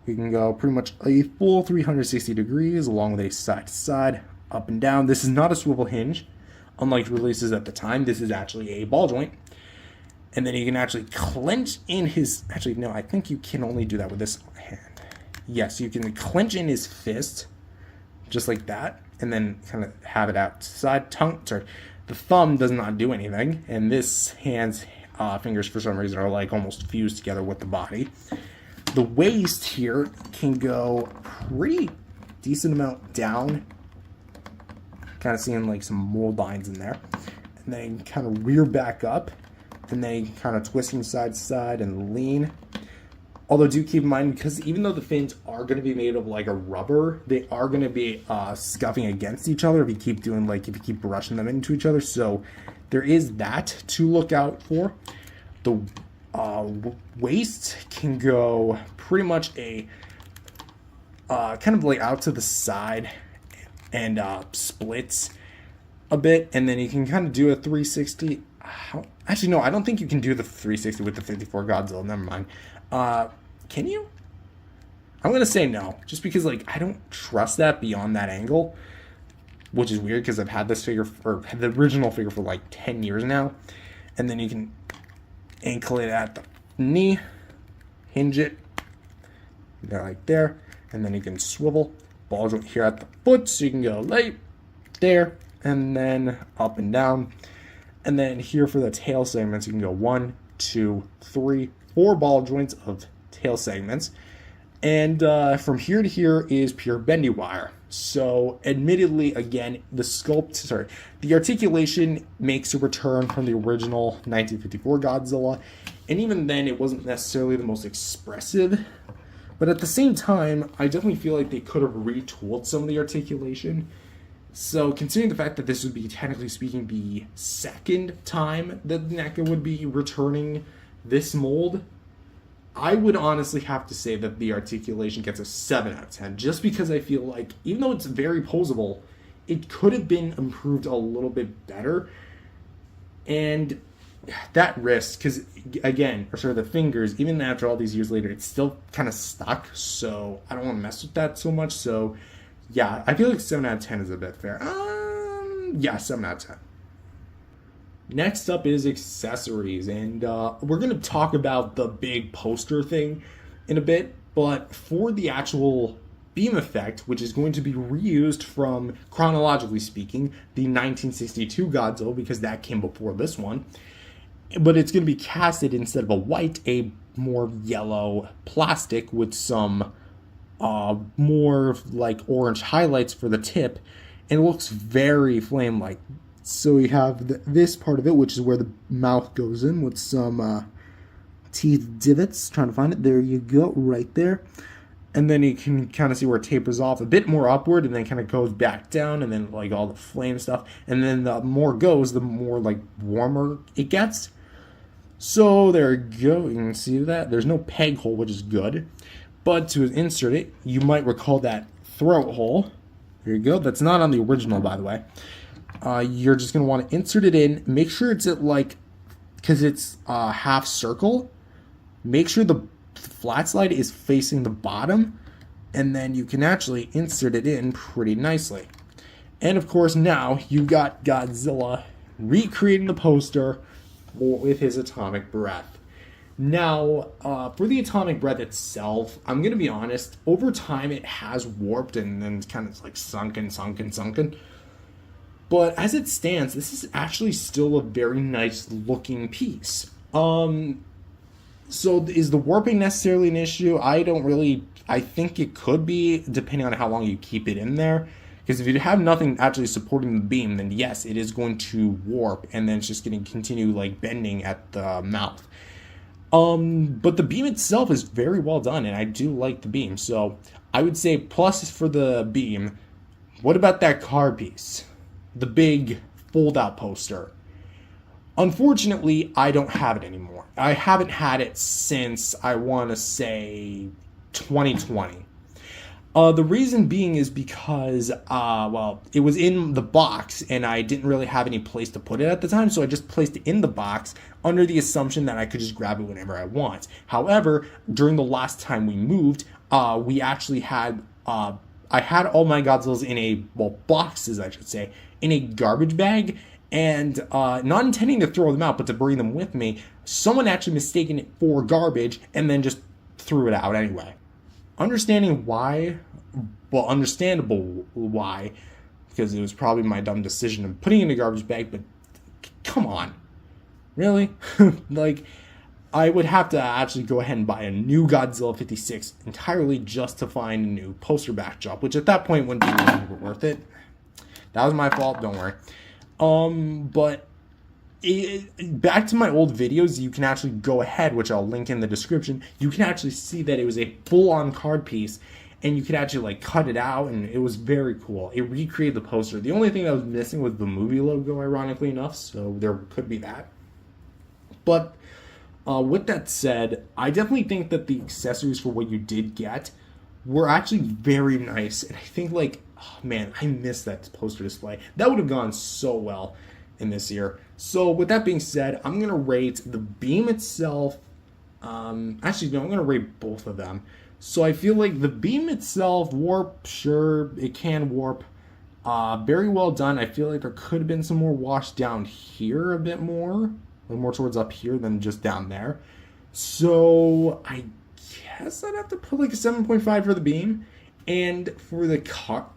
We can go pretty much a full 360 degrees along with a side to side, up and down. This is not a swivel hinge, unlike releases at the time. This is actually a ball joint. And then you can actually clench in his... Actually, no, I think you can only do that with this hand. Yes, you can clench in his fist, just like that, and then kind of have it outside. The thumb does not do anything, and this hand's fingers, for some reason, are like almost fused together with the body. The waist here can go pretty decent amount down. Kind of seeing like some mold lines in there. And then kind of rear back up. And then kind of twisting side to side and lean. Although do keep in mind, because even though the fins are going to be made of like a rubber, they are going to be scuffing against each other if you keep doing if you keep brushing them into each other. So there is that to look out for. The waist can go pretty much a kind of like out to the side and splits a bit, and then you can kind of do a 360. Actually, no, I don't think you can do the 360 with the 54 Godzilla. Never mind. Can you? I'm gonna say no, just because I don't trust that beyond that angle, which is weird because I've had this figure or the original figure for 10 years now, and then you can ankle it at the knee, hinge it, there, and then you can swivel ball joint here at the foot, so you can go there, and then up and down. And then here for the tail segments, you can go 1, 2, 3, 4 ball joints of tail segments. And from here to here is pure bendy wire. So admittedly, again, the articulation makes a return from the original 1954 Godzilla. And even then, it wasn't necessarily the most expressive. But at the same time, I definitely feel like they could have retooled some of the articulation. So, considering the fact that this would be, technically speaking, the second time that NECA would be returning this mold, I would honestly have to say that the articulation gets a 7 out of 10, just because I feel like, even though it's very posable, it could have been improved a little bit better. And that wrist, because, again, the fingers, even after all these years later, it's still kind of stuck, so I don't want to mess with that so much, so... yeah, I feel like 7 out of 10 is a bit fair. Yeah, 7 out of 10. Next up is accessories, and we're going to talk about the big poster thing in a bit, but for the actual beam effect, which is going to be reused from, chronologically speaking, the 1962 Godzilla, because that came before this one, but it's going to be casted instead of a white, a more yellow plastic with some... more orange highlights for the tip, and it looks very flame-like. So you have this part of it, which is where the mouth goes in with some teeth divots. Trying to find it. There you go, right there. And then you can kind of see where it tapers off a bit more upward, and then kind of goes back down, and then all the flame stuff. And then the more goes, the more warmer it gets. So there you go. You can see that there's no peg hole, which is good. But to insert it, you might recall that throat hole. There you go. That's not on the original, by the way. You're just going to want to insert it in. Make sure it's at because it's a half circle, make sure the flat slide is facing the bottom. And then you can actually insert it in pretty nicely. And of course, now you've got Godzilla recreating the poster with his atomic breath. Now, for the atomic breath itself, I'm going to be honest, over time it has warped and then kind of sunken. But as it stands, this is actually still a very nice looking piece. So is the warping necessarily an issue? I think it could be, depending on how long you keep it in there. Because if you have nothing actually supporting the beam, then yes, it is going to warp, and then it's just going to continue like bending at the mouth. But the beam itself is very well done, and I do like the beam. So I would say plus for the beam. What about that card piece? The big fold-out poster. Unfortunately, I don't have it anymore. I haven't had it since, I want to say, 2020. The reason being is because, it was in the box, and I didn't really have any place to put it at the time, so I just placed it in the box under the assumption that I could just grab it whenever I want. However, during the last time we moved, we actually had, I had all my Godzillas in boxes, I should say, in a garbage bag, and not intending to throw them out, but to bring them with me, someone actually mistaken it for garbage, and then just threw it out anyway. Understanding why, understandable why, because it was probably my dumb decision of putting it in a garbage bag, but come on. Really? Like, I would have to actually go ahead and buy a new Godzilla 56 entirely just to find a new poster backdrop, which at that point wouldn't be really worth it. That was my fault, don't worry. But back to my old videos, you can actually go ahead, which I'll link in the description. You can actually see that it was a full-on card piece, and you could actually like cut it out, and it was very cool. It recreated the poster. The only thing that was missing was the movie logo, ironically enough, so there could be that. But with that said, I definitely think that the accessories for what you did get were actually very nice, and I think like, oh man, I missed that poster display. That would have gone so well in this year. So with that being said, I'm going to rate the beam itself. Actually, no, I'm going to rate both of them. So I feel like the beam itself, warp, sure, it can warp. Very well done. I feel like there could have been some more wash down here a bit more. Like more towards up here than just down there. So I guess I'd have to put like a 7.5 for the beam. And for the cardstock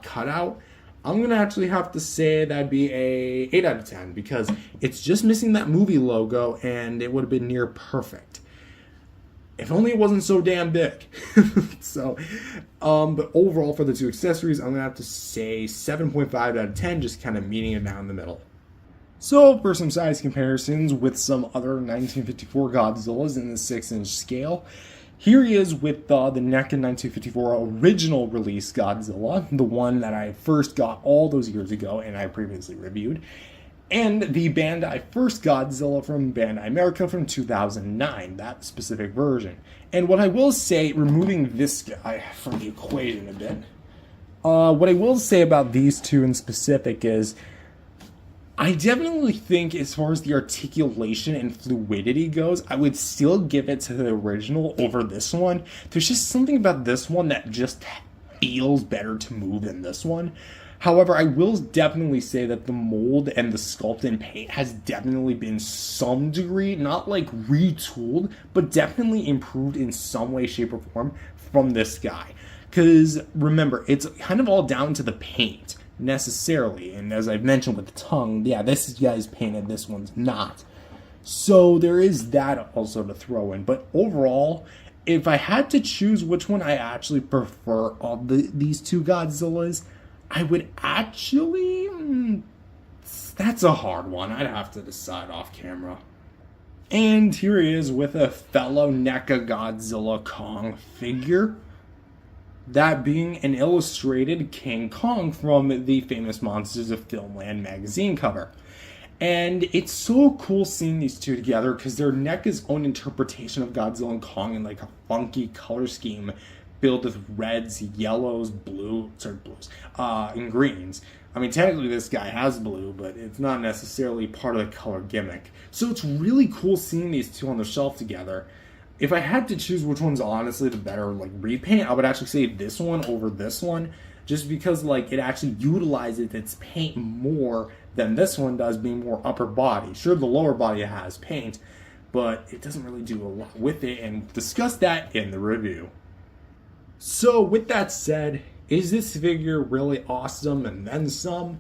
cutout, I'm going to actually have to say that'd be a 8 out of 10 because it's just missing that movie logo and it would have been near perfect. If only it wasn't so damn big. So, but overall for the two accessories, I'm going to have to say 7.5 out of 10, just kind of meeting it down the middle. So, for some size comparisons with some other 1954 Godzillas in the 6-inch scale, here he is with the NECA 1954 original release Godzilla, the one that I first got all those years ago and I previously reviewed, and the Bandai first Godzilla from Bandai America from 2009, that specific version. And what I will say, removing this guy from the equation a bit, what I will say about these two in specific is, I definitely think as far as the articulation and fluidity goes, I would still give it to the original over this one. There's just something about this one that just feels better to move than this one. However, I will definitely say that the mold and the sculpt and paint has definitely been some degree, not like retooled, but definitely improved in some way, shape, or form from this guy. Because remember, it's kind of all down to the paint. Necessarily, and as I've mentioned with the tongue, yeah, this guy's painted, this one's not. So there is that also to throw in. But overall, if I had to choose which one I actually prefer of these two Godzillas, I would actually... that's a hard one. I'd have to decide off camera. And here he is with a fellow NECA Godzilla Kong figure. That being an illustrated King Kong from the famous Monsters of Filmland magazine cover. And it's so cool seeing these two together because they're NECA's own interpretation of Godzilla and Kong in like a funky color scheme filled with reds, yellows, blues, and greens. I mean, technically this guy has blue, but it's not necessarily part of the color gimmick. So it's really cool seeing these two on the shelf together. If I had to choose which one's honestly the better like repaint, I would actually say this one over this one, just because like it actually utilizes its paint more than this one does, being more upper body. Sure, the lower body has paint, but it doesn't really do a lot with it, and discuss that in the review. So with that said, is this figure really awesome and then some?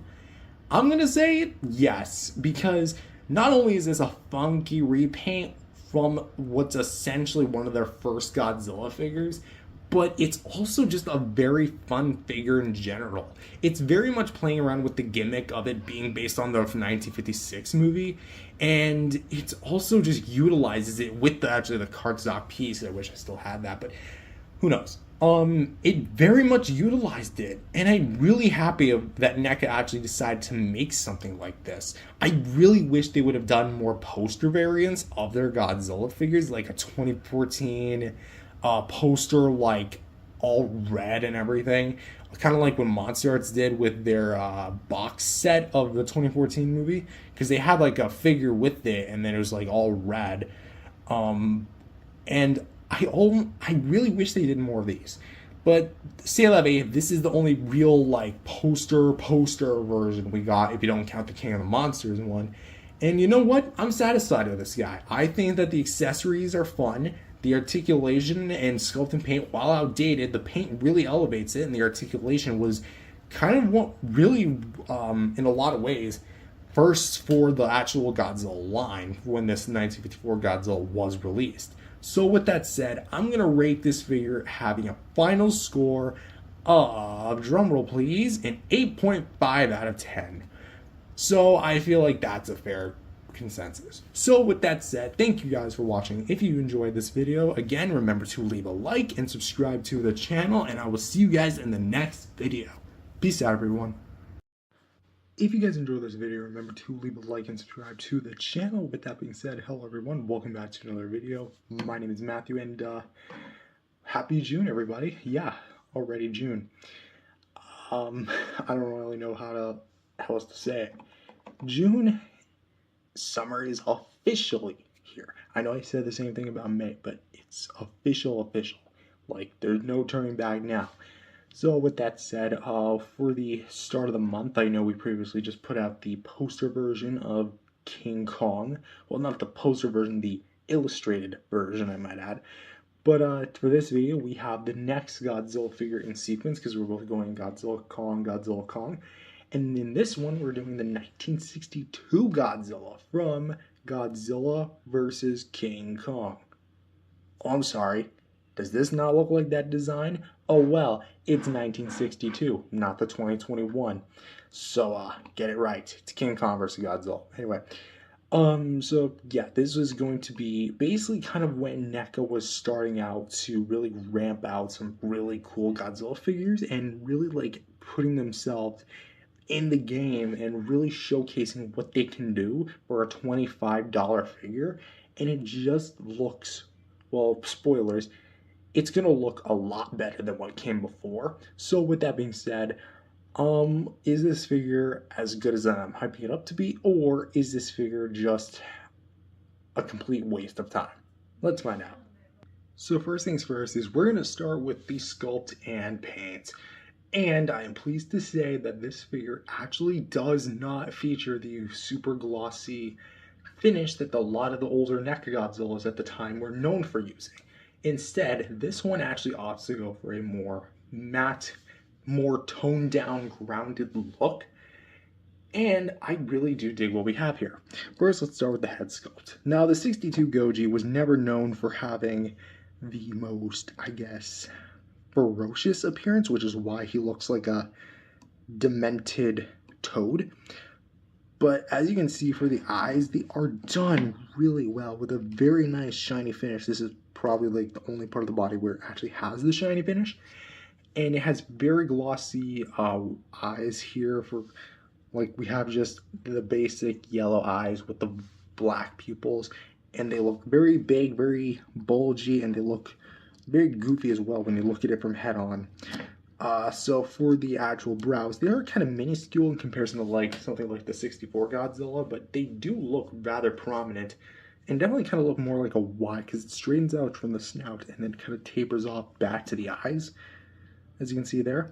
I'm gonna say yes, because not only is this a funky repaint from what's essentially one of their first Godzilla figures, but it's also just a very fun figure in general. It's very much playing around with the gimmick of it being based on the 1956 movie, and it also just utilizes it with the cardstock piece. I wish I still had that, but who knows? It very much utilized it, and I'm really happy that NECA actually decided to make something like this. I really wish they would have done more poster variants of their Godzilla figures, like a 2014 poster, like all red and everything, kind of like what Monster Arts did with their box set of the 2014 movie, because they had like a figure with it, and then it was like all red, and I really wish they did more of these. But say la vie, this is the only real like poster version we got, if you don't count the King of the Monsters one. And you know what? I'm satisfied with this guy. I think that the accessories are fun. The articulation and sculpt and paint, while outdated, the paint really elevates it, and the articulation was kind of what really, in a lot of ways, first for the actual Godzilla line when this 1954 Godzilla was released. So with that said, I'm going to rate this figure having a final score of, drumroll please, an 8.5 out of 10. So I feel like that's a fair consensus. So with that said, thank you guys for watching. If you enjoyed this video, again, remember to leave a like and subscribe to the channel, and I will see you guys in the next video. Peace out, everyone. If you guys enjoyed this video, remember to leave a like and subscribe to the channel. With that being said, hello everyone, welcome back to another video. My name is Matthew, and happy June, everybody. Yeah, already June. I don't really know how else to say it. June, summer is officially here. I know I said the same thing about May, but it's official. Like, there's no turning back now. So with that said, for the start of the month, I know we previously just put out the poster version of King Kong. Well, not the poster version, the illustrated version, I might add. But for this video, we have the next Godzilla figure in sequence, because we're both going Godzilla Kong. And in this one, we're doing the 1962 Godzilla from Godzilla vs. King Kong. Oh, I'm sorry. Does this not look like that design? Oh well, it's 1962, not the 2021. So get it right. It's King Kong versus Godzilla. Anyway, so yeah, this was going to be basically kind of when NECA was starting out to really ramp out some really cool Godzilla figures and really like putting themselves in the game and really showcasing what they can do for a $25 figure. And it just looks, well, spoilers, it's gonna look a lot better than what came before. So with that being said, is this figure as good as I'm hyping it up to be, or is this figure just a complete waste of time? Let's find out. So first things first is we're gonna start with the sculpt and paint. And I am pleased to say that this figure actually does not feature the super glossy finish that a lot of the older mechagodzillas at the time were known for using. Instead, this one actually opts to go for a more matte, more toned down, grounded look. And I really do dig what we have here. First, let's start with the head sculpt. Now, the 62 Goji was never known for having the most, I guess, ferocious appearance, which is why he looks like a demented toad. But as you can see for the eyes, they are done really well with a very nice shiny finish. This is probably like the only part of the body where it actually has the shiny finish. And it has very glossy eyes here for, like, we have just the basic yellow eyes with the black pupils. And they look very big, very bulgy, and they look very goofy as well when you look at it from head on. So for the actual brows, they are kind of minuscule in comparison to like something like the 64 Godzilla, but they do look rather prominent and definitely kind of look more like a Y because it straightens out from the snout and then kind of tapers off back to the eyes, as you can see there.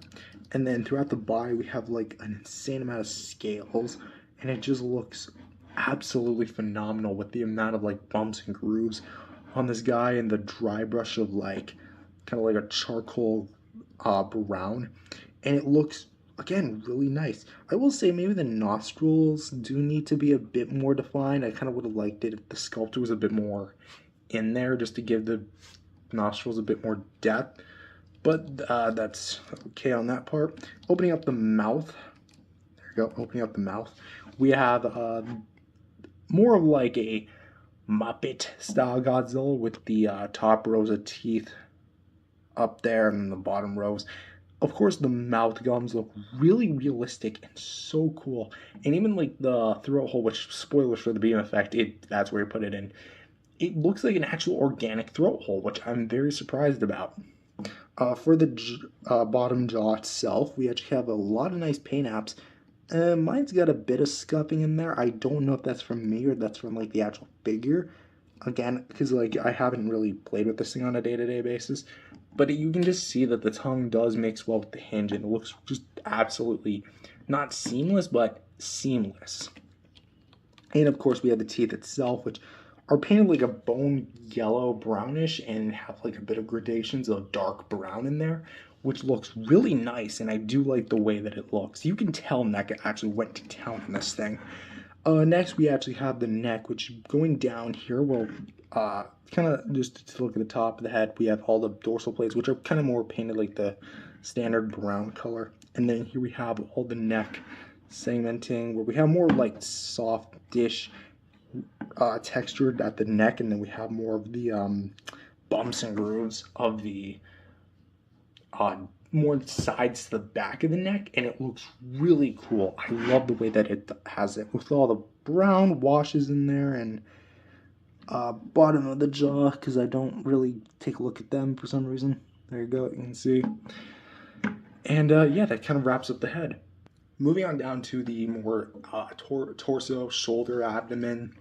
And then throughout the body, we have like an insane amount of scales, and it just looks absolutely phenomenal with the amount of like bumps and grooves on this guy and the dry brush of like kind of like a charcoal brown. and it looks, again, really nice. I will say maybe the nostrils do need to be a bit more defined. I kind of would have liked it if the sculpture was a bit more in there, just to give the nostrils a bit more depth. But that's okay on that part. Opening up the mouth. There you go, opening up the mouth. We have more of like a Muppet style Godzilla with the top rows of teeth up there and then the bottom rows. Of course, the mouth gums look really realistic and so cool. And even like the throat hole, which, spoilers for the beam effect, that's where you put it in. It looks like an actual organic throat hole, which I'm very surprised about. For the bottom jaw itself, we actually have a lot of nice paint apps. Mine's got a bit of scuffing in there. I don't know if that's from me or that's from like the actual figure. Again, because like I haven't really played with this thing on a day-to-day basis. But you can just see that the tongue does mix well with the hinge, and it looks just absolutely not seamless, but seamless. And of course, we have the teeth itself, which are painted like a bone yellow brownish and have like a bit of gradations of dark brown in there, which looks really nice, and I do like the way that it looks. You can tell NECA actually went to town on this thing. Next, we actually have the neck, which going down here, well, kind of just to look at the top of the head, we have all the dorsal plates, which are kind of more painted like the standard brown color. And then here we have all the neck segmenting, where we have more like soft dish textured at the neck, and then we have more of the bumps and grooves of the more sides to the back of the neck, and it looks really cool. I love the way that it has it with all the brown washes in there, and bottom of the jaw, because I don't really take a look at them for some reason. There you go, you can see. And yeah, that kind of wraps up the head. Moving on down to the more torso, shoulder, abdomen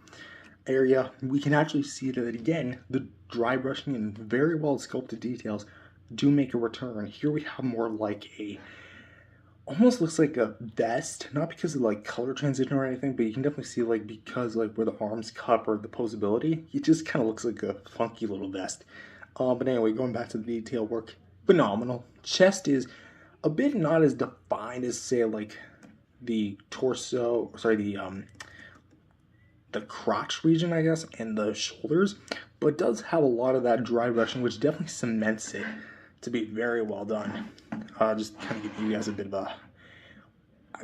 area, we can actually see that again, the dry brushing and very well sculpted details do make a return. Here we have more like a, almost looks like a vest, not because of like color transition or anything, but you can definitely see like because like where the arms cup or the posability, it just kind of looks like a funky little vest. But anyway, going back to the detail work, phenomenal. Chest is a bit not as defined as say like the torso, sorry, the crotch region, I guess, and the shoulders, but does have a lot of that dry brushing, which definitely cements it to be very well done. Just kind of give you guys a bit of a,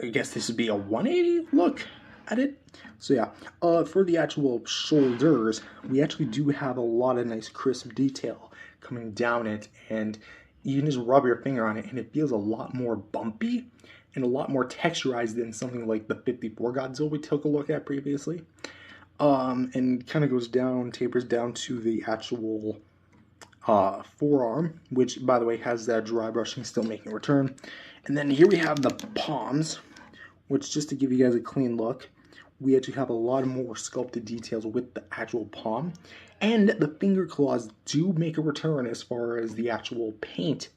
I guess this would be a 180 look at it. So yeah, for the actual shoulders, we actually do have a lot of nice crisp detail coming down it, and you can just rub your finger on it and it feels a lot more bumpy and a lot more texturized than something like the 54 Godzilla we took a look at previously. And kind of goes down, tapers down to the actual forearm, which by the way has that dry brushing still making a return. And then here we have the palms, which just to give you guys a clean look, we actually have a lot more sculpted details with the actual palm. And the finger claws do make a return as far as the actual paint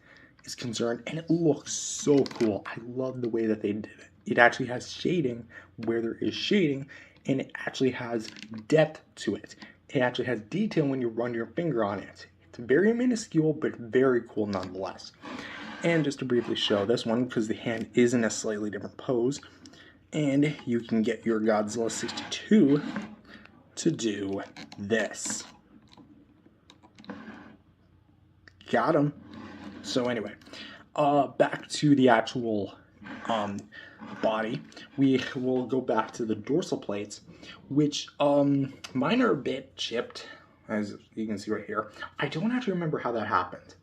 is concerned, and it looks so cool. I love the way that they did it. It actually has shading where there is shading, and it actually has depth to it. It actually has detail when you run your finger on it. It's very minuscule, but very cool nonetheless. And just to briefly show this one, because the hand is in a slightly different pose, and you can get your Godzilla 62 to do this. Got him. So anyway, back to the actual body. We will go back to the dorsal plates, which mine are a bit chipped, as you can see right here. I don't actually remember how that happened.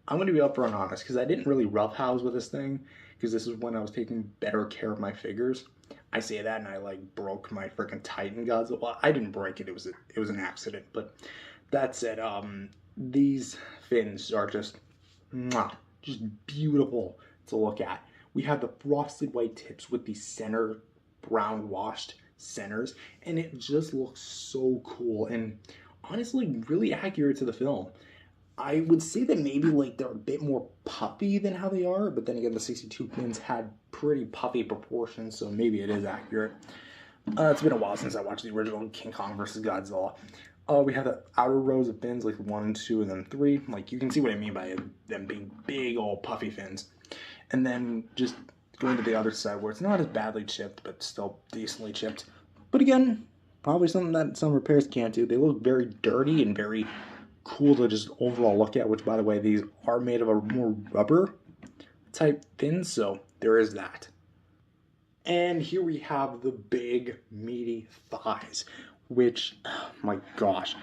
I'm going to be upfront and honest, because I didn't really roughhouse with this thing, because this is when I was taking better care of my figures. I say that and I like broke my freaking Titan Godzilla. Well, I didn't break it, it was an accident, but that said, these fins are just beautiful to look at. We have the frosted white tips with the center brown washed centers, and it just looks so cool and honestly really accurate to the film. I would say that maybe like they're a bit more puffy than how they are, but then again the 62 fins had pretty puffy proportions, so maybe it is accurate. It's been a while since I watched the original King Kong vs. Godzilla. We have the outer rows of fins, like 1, 2, and then 3. Like, you can see what I mean by them being big old puffy fins. And then just going to the other side where it's not as badly chipped, but still decently chipped. But again, probably something that some repairs can't do. They look very dirty and very cool to just overall look at, which, by the way, these are made of a more rubber type fin, so there is that. And here we have the big meaty thighs, which, oh my gosh,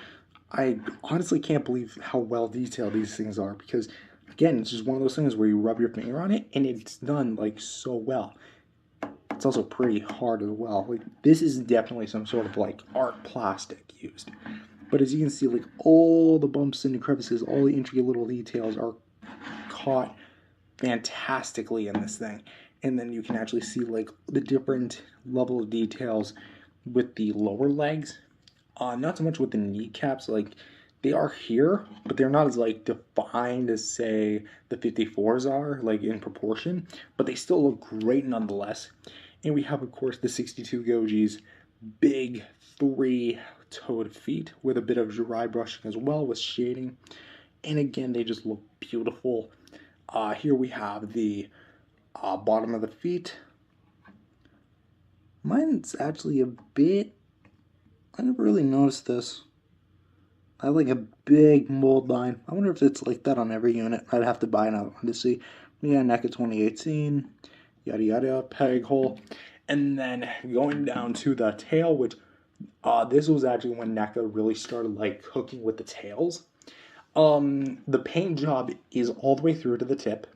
I honestly can't believe how well detailed these things are, because again, it's just one of those things where you rub your finger on it and it's done like so well. It's also pretty hard as well. Like, this is definitely some sort of like art plastic used. But as you can see, like, all the bumps and crevices, all the intricate little details are caught fantastically in this thing. And then you can actually see like the different level of details with the lower legs. Not so much with the kneecaps, like they are here, but they're not as like defined as say the 54s are, like in proportion, but they still look great nonetheless. And we have, of course, the 62 Goji's big 3-toed feet with a bit of dry brushing as well with shading. And again, they just look beautiful. Here we have the bottom of the feet. Mine's actually a bit, I never really noticed this. I have like a big mold line. I wonder if it's like that on every unit. I'd have to buy another one to see. We got NECA 2018, yada yada, peg hole. And then going down to the tail, which this was actually when NECA really started like cooking with the tails. The paint job is all the way through to the tip.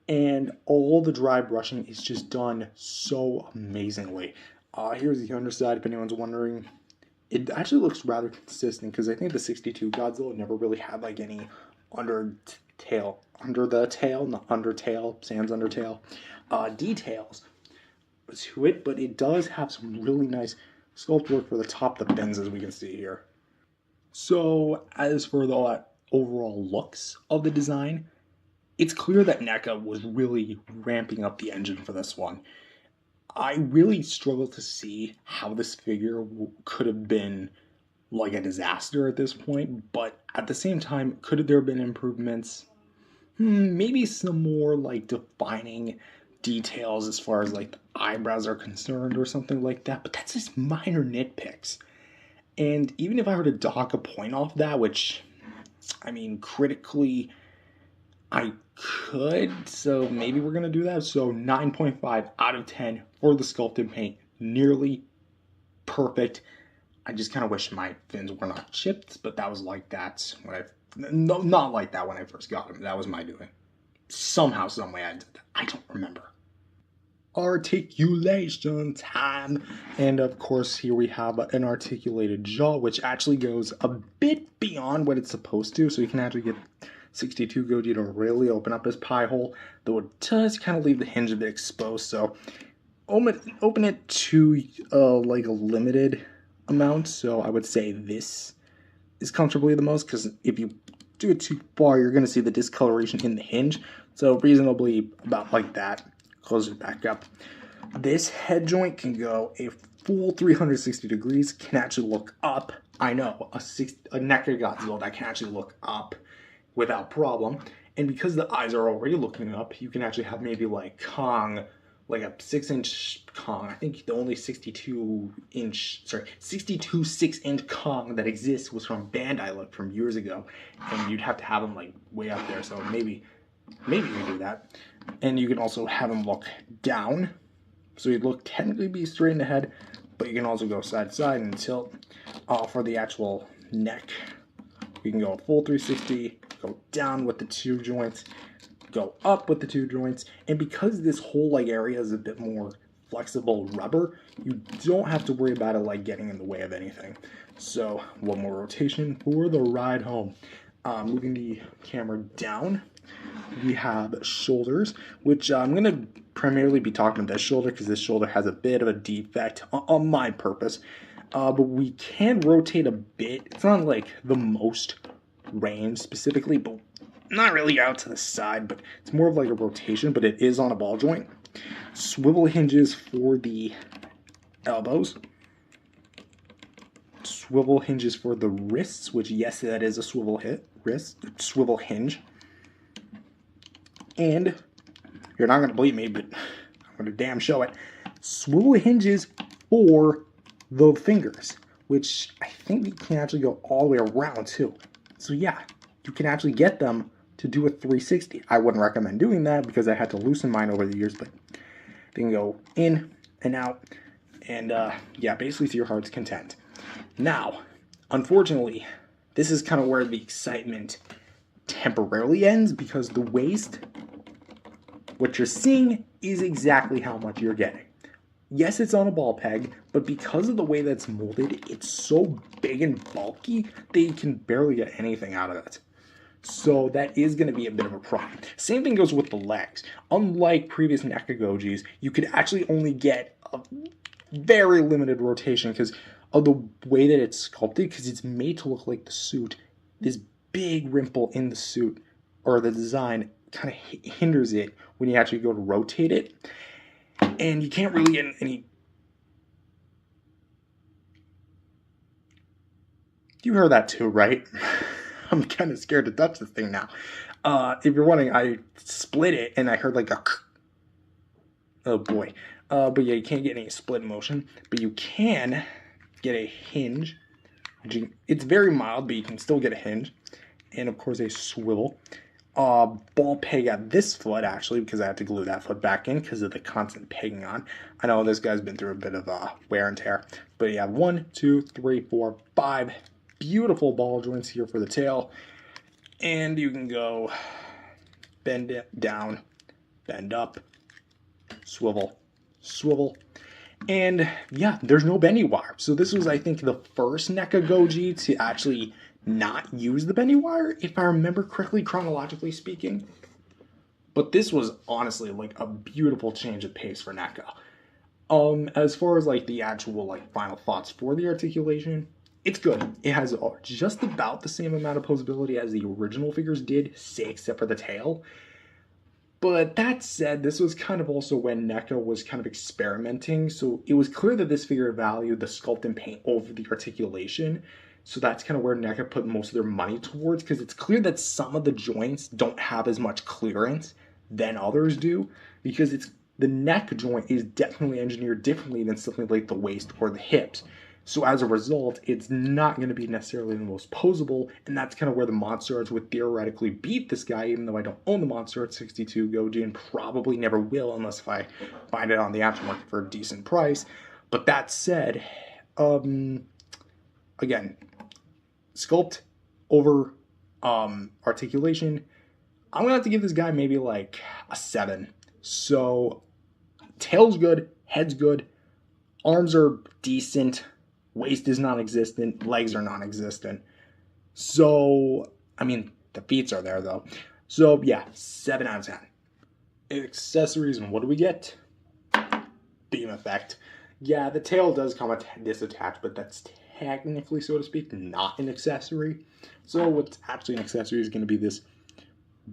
And all the dry brushing is just done so amazingly. Here's the underside, if anyone's wondering. It actually looks rather consistent, because I think the 62 Godzilla never really had like any under the tail, sans undertail, details to it, but it does have some really nice sculpt work for the top of the fins, as we can see here. So as for the overall looks of the design, it's clear that NECA was really ramping up the engine for this one. I really struggle to see how this figure could have been like a disaster at this point, but at the same time, could there have been improvements? Maybe some more like defining details as far as like the eyebrows are concerned or something like that, but that's just minor nitpicks. And even if I were to dock a point off that, which, I mean, critically, I could, so maybe we're going to do that. So 9.5 out of 10 for the sculpted paint. Nearly perfect. I just kind of wish my fins were not chipped, but that was like that when not like that when I first got them. That was my doing. Somehow, some way I did that. I don't remember. Articulation time. And of course, here we have an articulated jaw, which actually goes a bit beyond what it's supposed to. So you can actually get 62 Goji to really open up his pie hole, though it does kind of leave the hinge a bit exposed. So open it to like a limited amount. So I would say this is comfortably the most, because if you do it too far, you're going to see the discoloration in the hinge. So reasonably about like that. Close it back up. This head joint can go a full 360 degrees, can actually look up. I know, a NECA Godzilla that can actually look up without problem. And because the eyes are already looking up, you can actually have maybe like Kong, like a 6-inch Kong. I think the only 62 6-inch Kong that exists was from Bandai, like from years ago. And you'd have to have him like way up there. So maybe you can do that. And you can also have him look down. So he'd look technically be straight in the head, but you can also go side to side and tilt. For the actual neck, we can go a full 360, go down with the 2 joints, go up with the 2 joints. And because this whole like area is a bit more flexible rubber, you don't have to worry about it like getting in the way of anything. So one more rotation for the ride home. Moving the camera down, we have shoulders, which I'm going to primarily be talking about this shoulder because this shoulder has a bit of a defect on my purpose. But we can rotate a bit. It's not like the most range specifically, but not really out to the side, but it's more of like a rotation, but it is on a ball joint. Swivel hinges for the elbows. Swivel hinges for the wrists, which yes, that is a swivel hinge. And you're not going to believe me, but I'm going to damn show it. Swivel hinges for the fingers, which I think you can actually go all the way around too. So yeah, you can actually get them to do a 360. I wouldn't recommend doing that because I had to loosen mine over the years, but they can go in and out, and yeah, basically to your heart's content. Now, unfortunately, this is kind of where the excitement temporarily ends, because the waist, what you're seeing is exactly how much you're getting. Yes, it's on a ball peg, but because of the way that's molded, it's so big and bulky that you can barely get anything out of it. So that is going to be a bit of a problem. Same thing goes with the legs. Unlike previous NECA Gojis, you could actually only get a very limited rotation because of the way that it's sculpted, because it's made to look like the suit. This big wrinkle in the suit, or the design, kind of hinders it when you actually go to rotate it. And you can't really get any... You heard that too, right? I'm kind of scared to touch this thing now. If you're wondering, I split it and I heard like a... Oh boy. But yeah, you can't get any split motion. But you can get a hinge. It's very mild, but you can still get a hinge. And of course a swivel. Ball peg at this foot, actually, because I had to glue that foot back in because of the constant pegging on. I know this guy's been through a bit of wear and tear. But you have 1, 2, 3, 4, 5 beautiful ball joints here for the tail. And you can go bend it down, bend up, swivel, swivel. And yeah, there's no bendy wire. So this was, I think, the first NECA Goji to actually not use the bendy wire, if I remember correctly, chronologically speaking. But this was honestly like a beautiful change of pace for NECA. As far as like the actual like final thoughts for the articulation, it's good. It has just about the same amount of posability as the original figures did, say except for the tail. But that said, this was kind of also when NECA was kind of experimenting, so it was clear that this figure valued the sculpt and paint over the articulation. So that's kind of where NECA put most of their money towards, because it's clear that some of the joints don't have as much clearance than others do, because the neck joint is definitely engineered differently than something like the waist or the hips. So as a result, it's not going to be necessarily the most posable, and that's kind of where the Monster Arts would theoretically beat this guy, even though I don't own the Monster Arts 62 Goji and probably never will unless if I find it on the aftermarket for a decent price. But that said, again, sculpt over articulation, I'm going to have to give this guy maybe like a 7. So tail's good, head's good, arms are decent, waist is non-existent, legs are non-existent. So, I mean, the feet are there though. So yeah, 7 out of 10. Accessories, and what do we get? Beam effect. Yeah, the tail does come disattached, but that's technically, so to speak, not an accessory. So what's actually an accessory is going to be this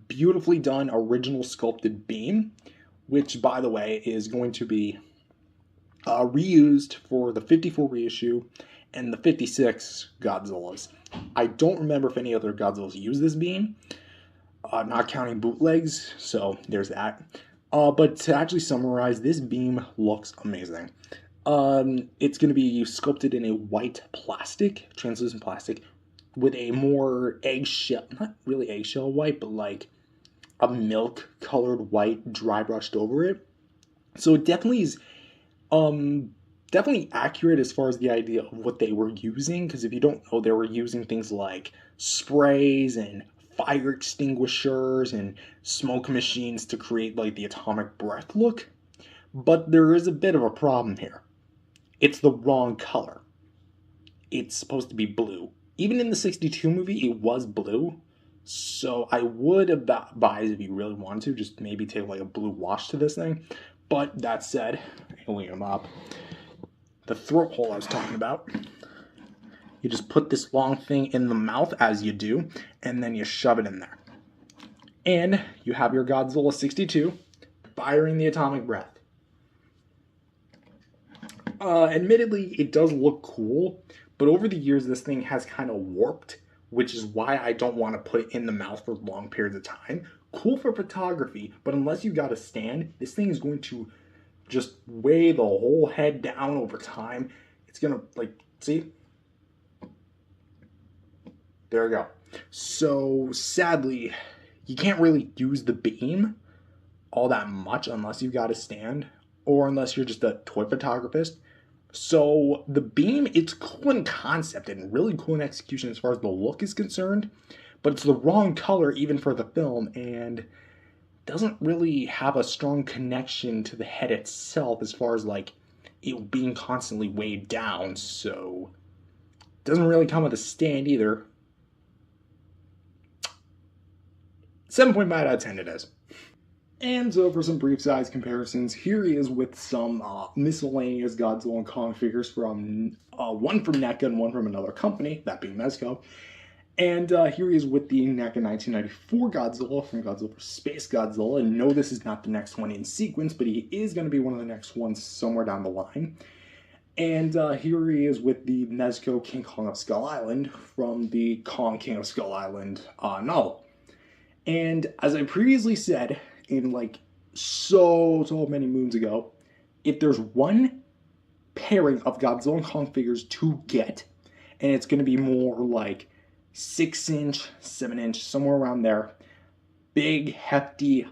beautifully done original sculpted beam, which, by the way, is going to be reused for the 54 reissue and the 56 Godzillas. I don't remember if any other Godzillas use this beam, not counting bootlegs, so there's that. But to actually summarize, this beam looks amazing. It's going to be sculpted in a white plastic, translucent plastic, with a more eggshell, not really eggshell white, but like a milk colored white dry brushed over it. So it definitely is definitely accurate as far as the idea of what they were using, because if you don't know, they were using things like sprays and fire extinguishers and smoke machines to create like the atomic breath look. But there is a bit of a problem here. It's the wrong color. It's supposed to be blue. Even in the 62 movie, it was blue. So I would advise, if you really want to, just maybe take like a blue wash to this thing. But that said, healing him up. The throat hole I was talking about. You just put this long thing in the mouth, as you do, and then you shove it in there. And you have your Godzilla 62 firing the atomic breath. Admittedly, it does look cool, but over the years, this thing has kind of warped, which is why I don't want to put it in the mouth for long periods of time. cool for photography, but unless you got a stand, this thing is going to just weigh the whole head down over time. It's gonna, like, see? There we go. So sadly, you can't really use the beam all that much unless you've got a stand or unless you're just a toy photographist. So the beam, it's cool in concept and really cool in execution as far as the look is concerned, but it's the wrong color even for the film and doesn't really have a strong connection to the head itself as far as like it being constantly weighed down. So it doesn't really come with a stand either. 7.5 out of 10 it is. And so for some brief size comparisons, here he is with some miscellaneous Godzilla and Kong figures from one from NECA and one from another company, that being Mezco. And here he is with the NECA 1994 Godzilla from Godzilla vs. Space Godzilla. And no, this is not the next one in sequence, but he is going to be one of the next ones somewhere down the line. And here he is with the Mezco King Kong of Skull Island from the Kong King of Skull Island novel. And as I previously said, in like so many moons ago, if there's one pairing of Godzilla and Kong figures to get, and it's going to be more like 6-inch, 7-inch, somewhere around there, big, hefty,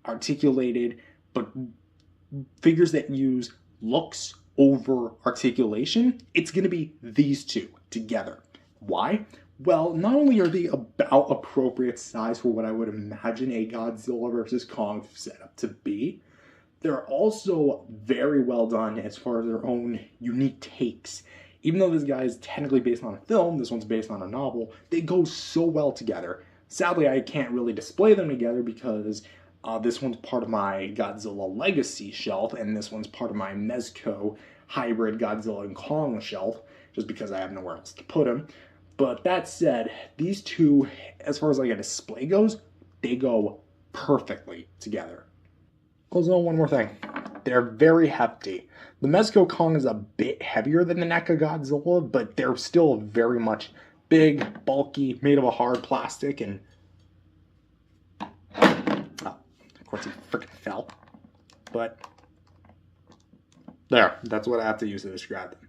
articulated, but figures that use looks over articulation, it's going to be these two together. Why? Well, not only are they about appropriate size for what I would imagine a Godzilla versus Kong setup to be, they're also very well done as far as their own unique takes. Even though this guy is technically based on a film, this one's based on a novel, they go so well together. Sadly, I can't really display them together because this one's part of my Godzilla Legacy shelf, and this one's part of my Mezco Hybrid Godzilla and Kong shelf, just because I have nowhere else to put them. But that said, these two, as far as like a display goes, they go perfectly together. Also, one more thing. They're very hefty. The Mezco Kong is a bit heavier than the NECA Godzilla, but they're still very much big, bulky, made of a hard plastic, and... oh, of course he freaking fell. But... there, that's what I have to use to describe them.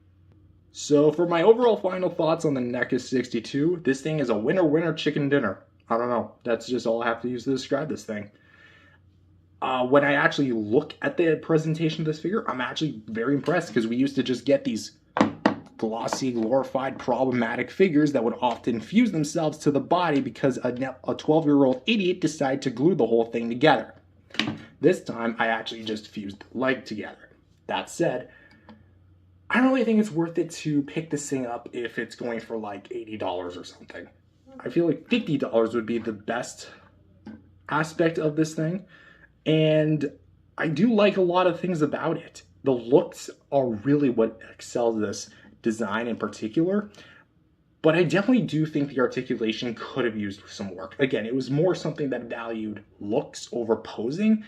So for my overall final thoughts on the NECA 62, this thing is a winner chicken dinner. I don't know. That's just all I have to use to describe this thing. When I actually look at the presentation of this figure, I'm actually very impressed because we used to just get these glossy, glorified, problematic figures that would often fuse themselves to the body because a 12-year-old idiot decided to glue the whole thing together. This time, I actually just fused the leg together. That said, I don't really think it's worth it to pick this thing up if it's going for like $80 or something. I feel like $50 would be the best aspect of this thing. And I do like a lot of things about it. The looks are really what excels this design in particular. But I definitely do think the articulation could have used some work. Again, it was more something that valued looks over posing.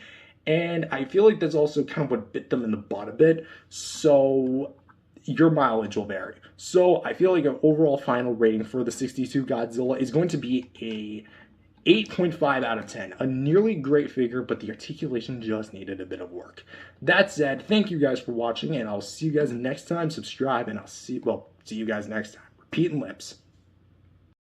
And I feel like that's also kind of what bit them in the butt a bit. So your mileage will vary. So I feel like an overall final rating for the 62 Godzilla is going to be a 8.5 out of 10. A nearly great figure, but the articulation just needed a bit of work. That said, thank you guys for watching, and I'll see you guys next time. Subscribe, and I'll see you guys next time. Repeating lips.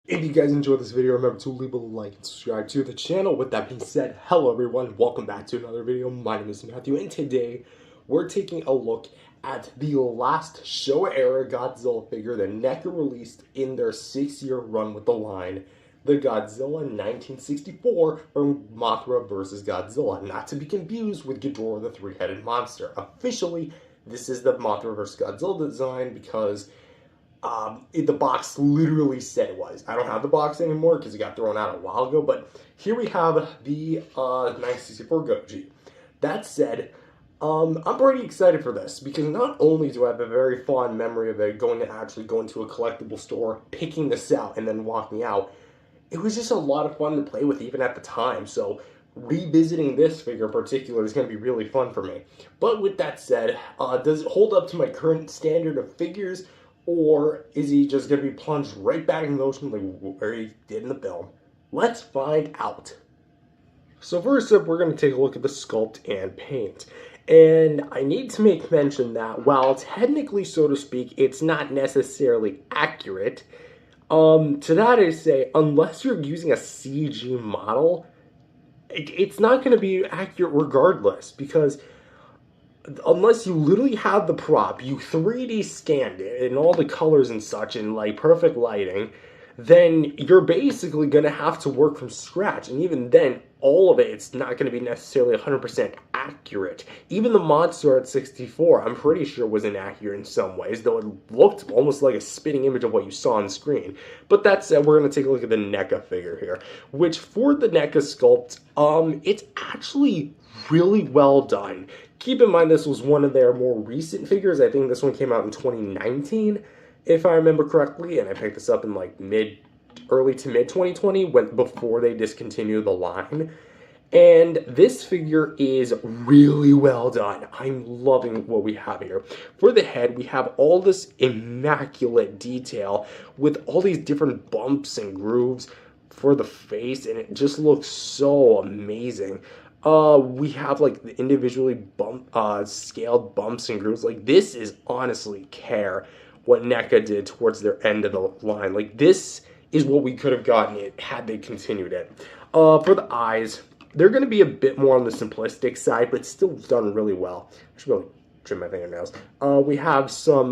If you guys enjoyed this video, remember to leave a like and subscribe to the channel. With that being said, hello everyone, welcome back to another video. My name is Matthew, and today we're taking a look at the last Showa Era Godzilla figure that NECA released in their 6-year run with the line, the Godzilla 1964 from Mothra vs. Godzilla, not to be confused with Ghidorah the three-headed monster. Officially, this is the Mothra vs. Godzilla design because the box literally said it was. I don't have the box anymore because it got thrown out a while ago, but here we have the 1964 Goji. That said, I'm pretty excited for this because not only do I have a very fond memory of it going into a collectible store, picking this out, and then walking out, it was just a lot of fun to play with even at the time. So revisiting this figure in particular is going to be really fun for me. But with that said, does it hold up to my current standard of figures, or is he just going to be plunged right back in the ocean like where he did in the film? Let's find out. So first up, we're going to take a look at the sculpt and paint. And I need to make mention that while technically, so to speak, it's not necessarily accurate, to that I say, unless you're using a CG model, it's not going to be accurate regardless, because unless you literally have the prop, you 3D scanned it in all the colors and such in like perfect lighting, then you're basically going to have to work from scratch. And even then, all of it's not going to be necessarily 100% accurate. Even the monster at 64, I'm pretty sure was inaccurate in some ways, though it looked almost like a spitting image of what you saw on screen. But that said, we're going to take a look at the NECA figure here, which for the NECA sculpt, it's actually really well done. Keep in mind this was one of their more recent figures. I think this one came out in 2019, if I remember correctly, and I picked this up in like early to mid 2020, before they discontinued the line. And this figure is really well done. I'm loving what we have here. For the head, we have all this immaculate detail with all these different bumps and grooves for the face, and it just looks so amazing. We have like the individually scaled bumps and grooves. Like, this is honestly care what NECA did towards their end of the line. Like, this is what we could have gotten it had they continued it. For the eyes, they're going to be a bit more on the simplistic side, but still done really well. I should really trim my fingernails. We have some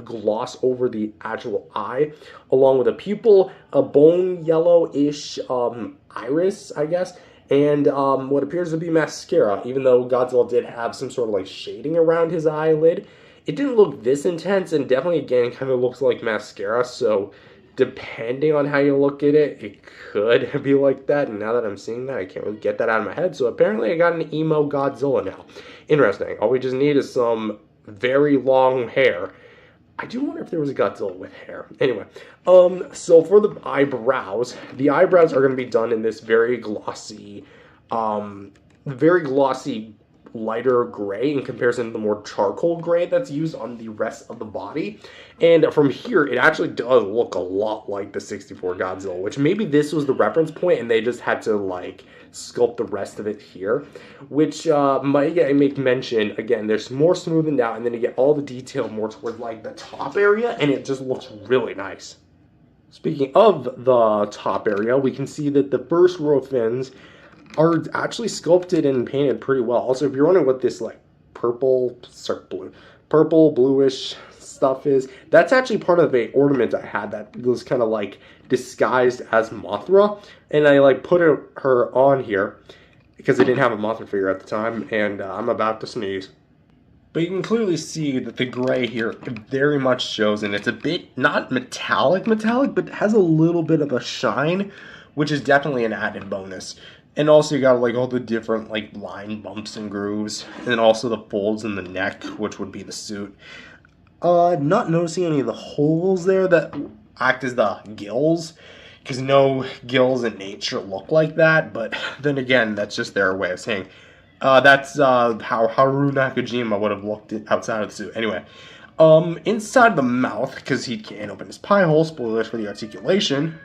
gloss over the actual eye, along with a pupil, a bone yellow-ish iris, I guess, and what appears to be mascara. Even though Godzilla did have some sort of like shading around his eyelid, it didn't look this intense, and definitely again kind of looks like mascara, so depending on how you look at it, it could be like that. And now that I'm seeing that, I can't really get that out of my head. So apparently I got an emo Godzilla now. Interesting. All we just need is some very long hair. I do wonder if there was a Godzilla with hair. Anyway, so for the eyebrows are going to be done in this very glossy lighter gray in comparison to the more charcoal gray that's used on the rest of the body. And from here, it actually does look a lot like the 64 Godzilla, which maybe this was the reference point and they just had to like sculpt the rest of it here, which might make mention, again, there's more smoothened out, and then you get all the detail more towards like the top area, and it just looks really nice. Speaking of the top area, we can see that the first row of fins are actually sculpted and painted pretty well. Also, if you're wondering what this like purple, bluish stuff is, that's actually part of a ornament I had that was kind of like disguised as Mothra, and I like put her on here because I didn't have a Mothra figure at the time, and I'm about to sneeze. But you can clearly see that the gray here very much shows, and it's a bit not metallic, but has a little bit of a shine, which is definitely an added bonus. And also you got like all the different like line bumps and grooves, and then also the folds in the neck, which would be the suit. Not noticing any of the holes there that act as the gills, because no gills in nature look like that, but then again, that's just their way of saying that's how Haru Nakajima would have looked outside of the suit. Anyway, inside the mouth, because he can't open his pie hole, spoilers for the articulation,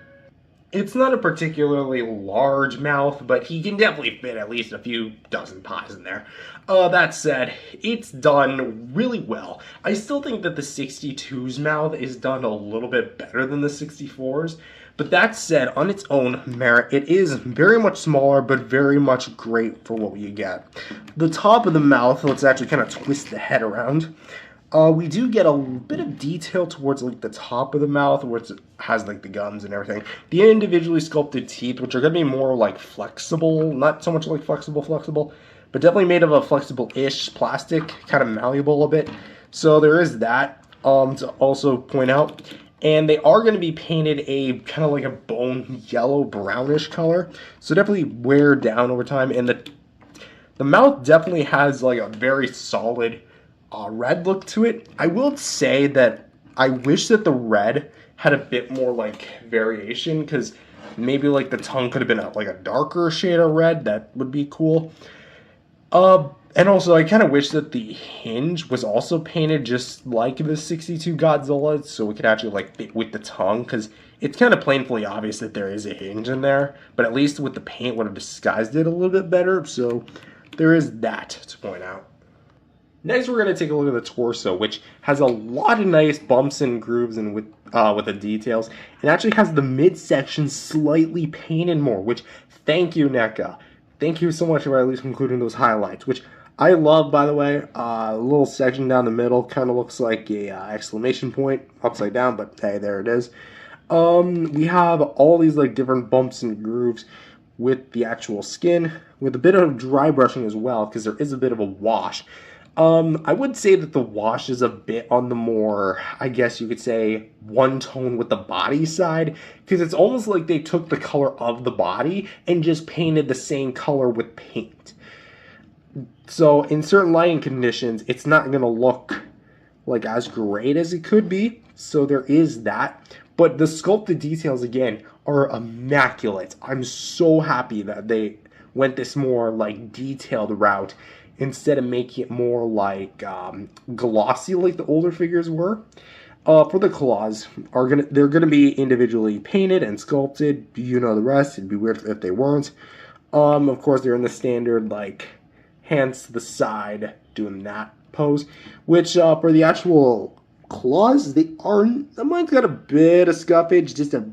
it's not a particularly large mouth, but he can definitely fit at least a few dozen pies in there. That said, it's done really well. I still think that the 62's mouth is done a little bit better than the 64's, but that said, on its own merit, it is very much smaller, but very much great for what you get. The top of the mouth, let's actually kind of twist the head around. We do get a bit of detail towards like the top of the mouth, where it has like the gums and everything. The individually sculpted teeth, which are going to be more like flexible, not so much like flexible, but definitely made of a flexible-ish plastic, kind of malleable a bit. So there is that to also point out. And they are going to be painted a kind of like a bone yellow brownish color, so definitely wear down over time. And the mouth definitely has like a very solid red look to it. I will say that I wish that the red had a bit more like variation, because maybe like the tongue could have been like a darker shade of red. That would be cool. And also, I kind of wish that the hinge was also painted just like the 62 Godzilla, so we could actually like fit with the tongue, because it's kind of plainly obvious that there is a hinge in there, but at least with the paint would have disguised it a little bit better, so there is that to point out. Next, we're going to take a look at the torso, which has a lot of nice bumps and grooves and with the details. It actually has the midsection slightly painted more, which, thank you, NECA. Thank you so much for at least including those highlights, which I love, by the way. A little section down the middle kind of looks like a exclamation point upside down, but hey, there it is. We have all these like different bumps and grooves with the actual skin, with a bit of dry brushing as well, because there is a bit of a wash. I would say that the wash is a bit on the more, I guess you could say, one tone with the body side, because it's almost like they took the color of the body and just painted the same color with paint. So in certain lighting conditions, it's not going to look like as great as it could be, so there is that. But the sculpted details, again, are immaculate. I'm so happy that they went this more like detailed route instead of making it more like glossy like the older figures were. For the claws, they're gonna be individually painted and sculpted. You know the rest. It'd be weird if they weren't. Of course, they're in the standard like hands to the side, doing that pose. Which for the actual claws, mine's got a bit of scuffage, just a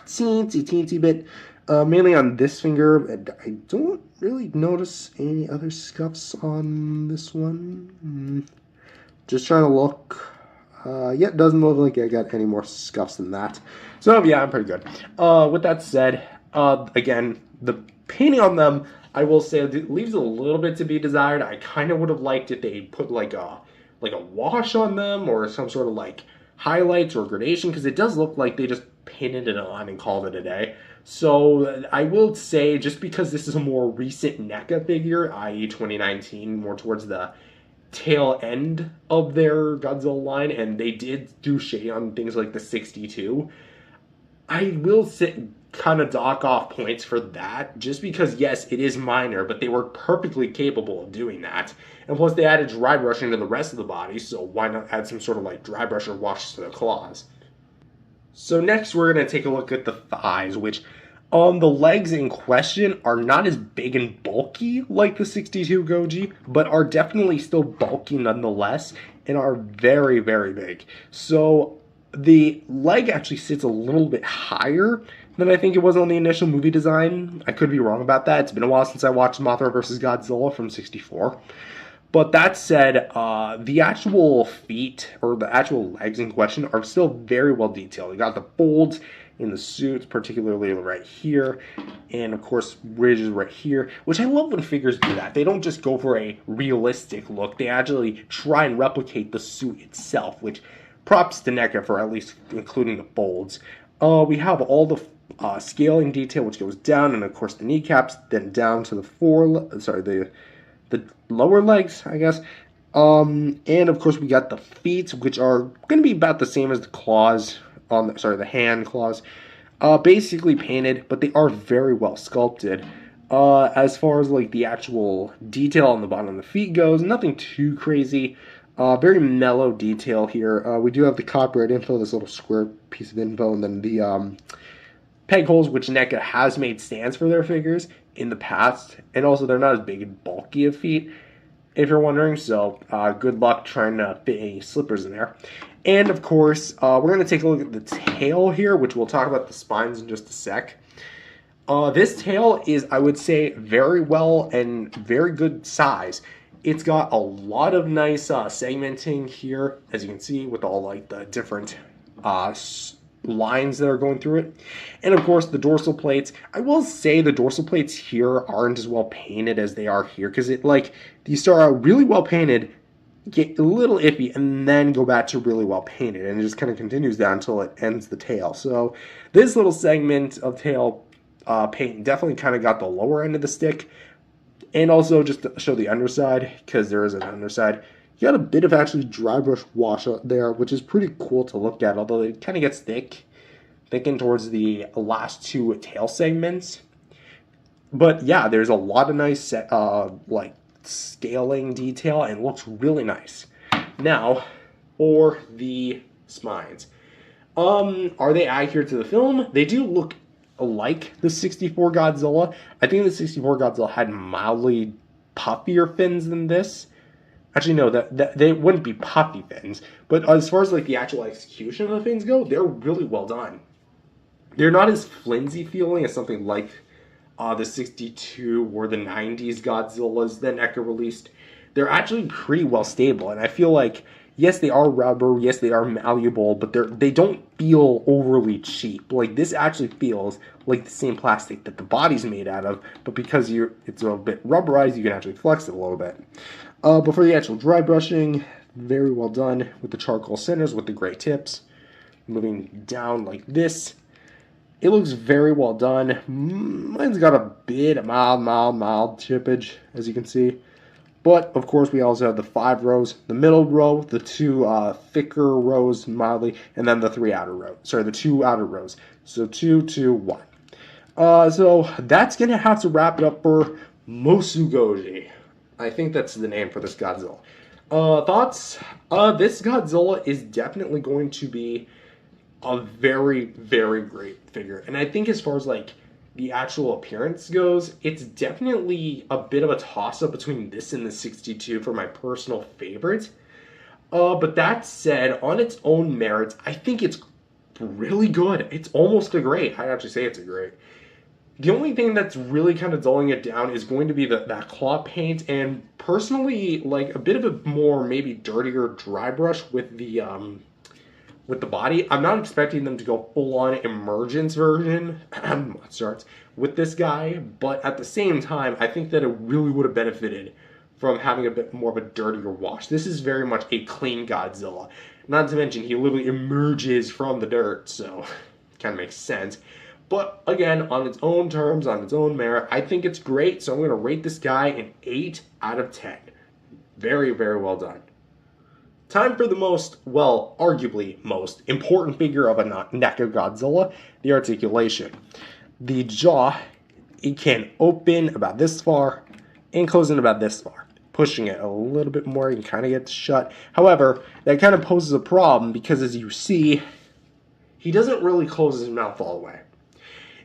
teensy bit. Mainly on this finger. I don't really notice any other scuffs on this one. Just trying to look. Yeah, it doesn't look like I got any more scuffs than that. So yeah, I'm pretty good. With that said, again, the painting on them, I will say, it leaves a little bit to be desired. I kind of would have liked if they put like a wash on them or some sort of like highlights or gradation, because it does look like they just painted it on and called it a day. So I will say, just because this is a more recent NECA figure, i.e. 2019, more towards the tail end of their Godzilla line, and they did do shade on things like the 62, I will kind of dock off points for that, just because, yes, it is minor, but they were perfectly capable of doing that. And plus, they added dry brushing to the rest of the body, so why not add some sort of like dry brush or wash to the claws? So next, we're going to take a look at the thighs, which the legs in question are not as big and bulky like the 62 Goji, but are definitely still bulky nonetheless, and are very, very big. So the leg actually sits a little bit higher than I think it was on the initial movie design. I could be wrong about that. It's been a while since I watched Mothra vs. Godzilla from 64. But that said, the actual feet, or the actual legs in question, are still very well detailed. You got the folds in the suits, particularly right here, and of course ridges right here, which I love when figures do that. They don't just go for a realistic look. They actually try and replicate the suit itself, which props to NECA for at least including the folds. We have all the scaling detail, which goes down, and of course the kneecaps, then down to the lower legs, I guess. And of course we got the feet, which are going to be about the same as the claws on the hand claws. Basically painted, but they are very well sculpted. As far as like the actual detail on the bottom of the feet goes, nothing too crazy. Very mellow detail here. We do have the copyright info, this little square piece of info, and then the peg holes, which NECA has made stands for their figures in the past, and also they're not as big and bulky of feet, if you're wondering, so good luck trying to fit any slippers in there. And of course, we're going to take a look at the tail here, which we'll talk about the spines in just a sec. This tail is, I would say, very well and very good size. It's got a lot of nice segmenting here, as you can see, with all like the different lines that are going through it. And of course the dorsal plates, I will say the dorsal plates here aren't as well painted as they are here, because it like you start out really well painted, get a little iffy, and then go back to really well painted, and it just kind of continues down until it ends the tail. So this little segment of tail paint definitely kind of got the lower end of the stick. And also just to show the underside, because there is an underside, you got a bit of actually dry brush wash there, which is pretty cool to look at, although it kind of gets thickened towards the last two tail segments. But yeah, there's a lot of nice like scaling detail, and it looks really nice. Now, for the spines. Are they accurate to the film? They do look like the 64 Godzilla. I think the 64 Godzilla had mildly puffier fins than this. Actually, no, that they wouldn't be puffy fins. But as far as like the actual execution of the fins go, they're really well done. They're not as flimsy feeling as something like the 62 or the 90s Godzillas that NECA released. They're actually pretty well stable, and I feel like, yes, they are rubber, yes, they are malleable, but they don't feel overly cheap. Like, this actually feels like the same plastic that the body's made out of, but because it's a bit rubberized, you can actually flex it a little bit. But for the actual dry brushing, very well done with the charcoal centers with the gray tips. Moving down like this. It looks very well done. Mine's got a bit of mild chippage, as you can see. But, of course, we also have the 5 rows, the middle row, the 2 thicker rows mildly, and then the 3 outer rows. Sorry, the 2 outer rows. So 2, 2, 1. So that's going to have to wrap it up for Godzilla. I think that's the name for this Godzilla. Thoughts? This Godzilla is definitely going to be a very, very great figure. And I think as far as like the actual appearance goes, it's definitely a bit of a toss-up between this and the 62 for my personal favorite. But that said, on its own merits, I think it's really good. It's almost a great. I'd actually say it's a great. The only thing that's really kind of dulling it down is going to be that claw paint, and personally, like a bit of a more maybe dirtier dry brush with the body. I'm not expecting them to go full-on emergence version with this guy, but at the same time, I think that it really would have benefited from having a bit more of a dirtier wash. This is very much a clean Godzilla. Not to mention, he literally emerges from the dirt, so it kind of makes sense. But again, on its own terms, on its own merit, I think it's great, so I'm going to rate this guy an 8 out of 10. Very, very well done. Time for the most, well, arguably most important figure of a NECA Godzilla, the articulation. The jaw, it can open about this far and close in about this far. Pushing it a little bit more, you can kind of get it shut. However, that kind of poses a problem because as you see, he doesn't really close his mouth all the way.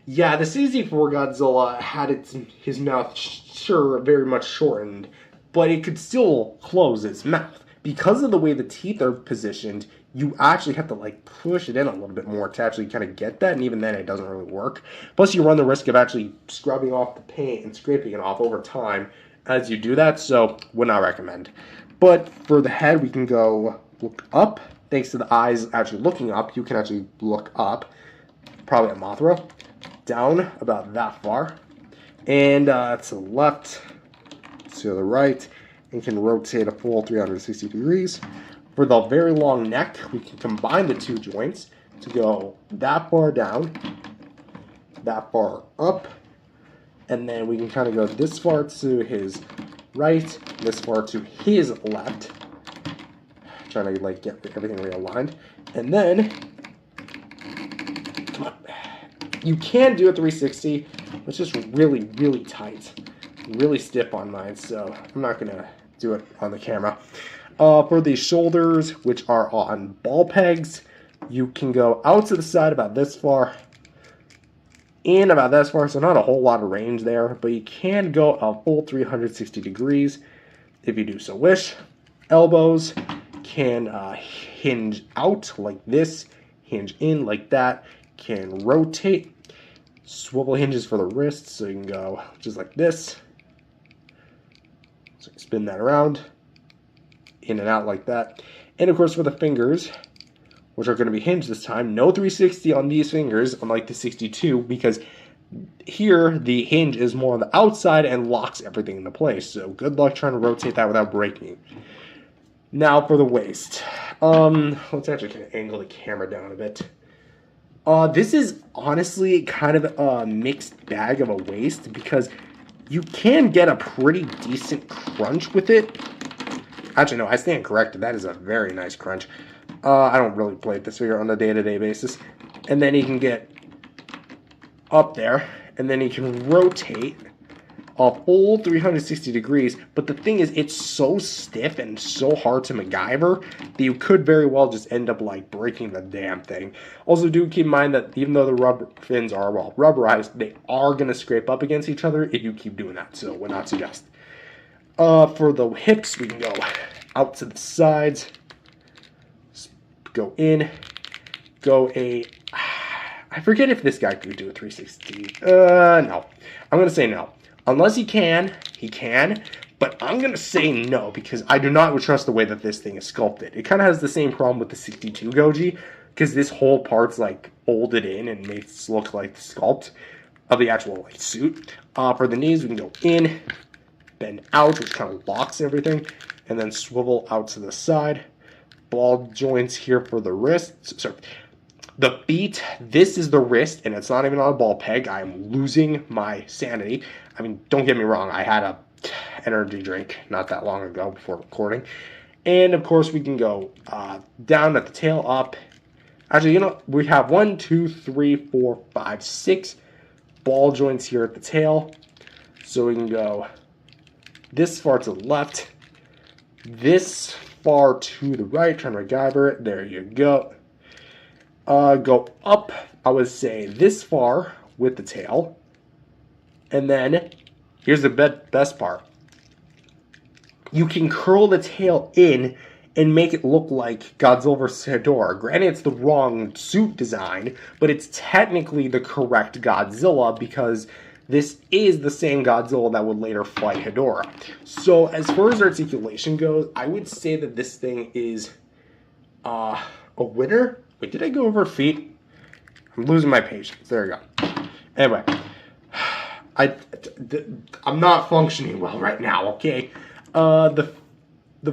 Yeah, the 64 Godzilla had his mouth, sure, very much shortened, but it could still close its mouth. Because of the way the teeth are positioned, you actually have to like push it in a little bit more to actually kind of get that, and even then it doesn't really work. Plus you run the risk of actually scrubbing off the paint and scraping it off over time as you do that, so would not recommend. But for the head, we can go look up. Thanks to the eyes actually looking up, you can actually look up, probably at Mothra, down about that far, and to the left, to the right, and can rotate a full 360 degrees. For the very long neck, we can combine the 2 joints to go that far down, that far up, and then we can kind of go this far to his right, this far to his left, trying to like get everything realigned, and then come on. You can do a 360, but it's just really, really tight, really stiff on mine, so I'm not gonna do it on the camera. For the shoulders, which are on ball pegs, you can go out to the side about this far, in about this far, so not a whole lot of range there, but you can go a full 360 degrees if you do so wish. Elbows can hinge out like this, hinge in like that, can rotate. Swivel hinges for the wrists, so you can go just like this. So you spin that around, in and out like that. And of course for the fingers, which are going to be hinged this time, no 360 on these fingers, unlike the 62, because here the hinge is more on the outside and locks everything into place. So good luck trying to rotate that without breaking. Now for the waist. Let's actually kind of angle the camera down a bit. This is honestly kind of a mixed bag of a waist because you can get a pretty decent crunch with it. Actually, no, I stand corrected. That is a very nice crunch. I don't really play with this figure on a day-to-day basis. And then you can get up there, and then you can rotate a full 360 degrees, but the thing is, it's so stiff and so hard to MacGyver that you could very well just end up like breaking the damn thing. Also, do keep in mind that even though the rubber fins are, well, rubberized, they are going to scrape up against each other if you keep doing that, so would not suggest. For the hips, we can go out to the sides, go in, go a... I forget if this guy could do a 360. No. I'm going to say no. Unless he can, but I'm going to say no because I do not trust the way that this thing is sculpted. It kind of has the same problem with the 62 Goji because this whole part's like folded in and makes it look like the sculpt of the actual like suit. For the knees, we can go in, bend out, which kind of locks everything, and then swivel out to the side. Ball joints here for the wrists. So the feet, this is the wrist, and it's not even on a ball peg. I'm losing my sanity. I mean, don't get me wrong. I had a energy drink not that long ago before recording. And, of course, we can go down at the tail, up. Actually, you know, we have 1, 2, 3, 4, 5, 6 ball joints here at the tail. So we can go this far to the left, this far to the right. Trying to MacGyver it. There you go. Go up, I would say, this far with the tail. And then, here's the best part. You can curl the tail in and make it look like Godzilla vs. Hedorah. Granted, it's the wrong suit design, but it's technically the correct Godzilla because this is the same Godzilla that would later fight Hedorah. So, as far as articulation goes, I would say that this thing is a winner. Wait, did I go over feet? I'm losing my patience. There we go. Anyway, I'm not functioning well right now, okay? The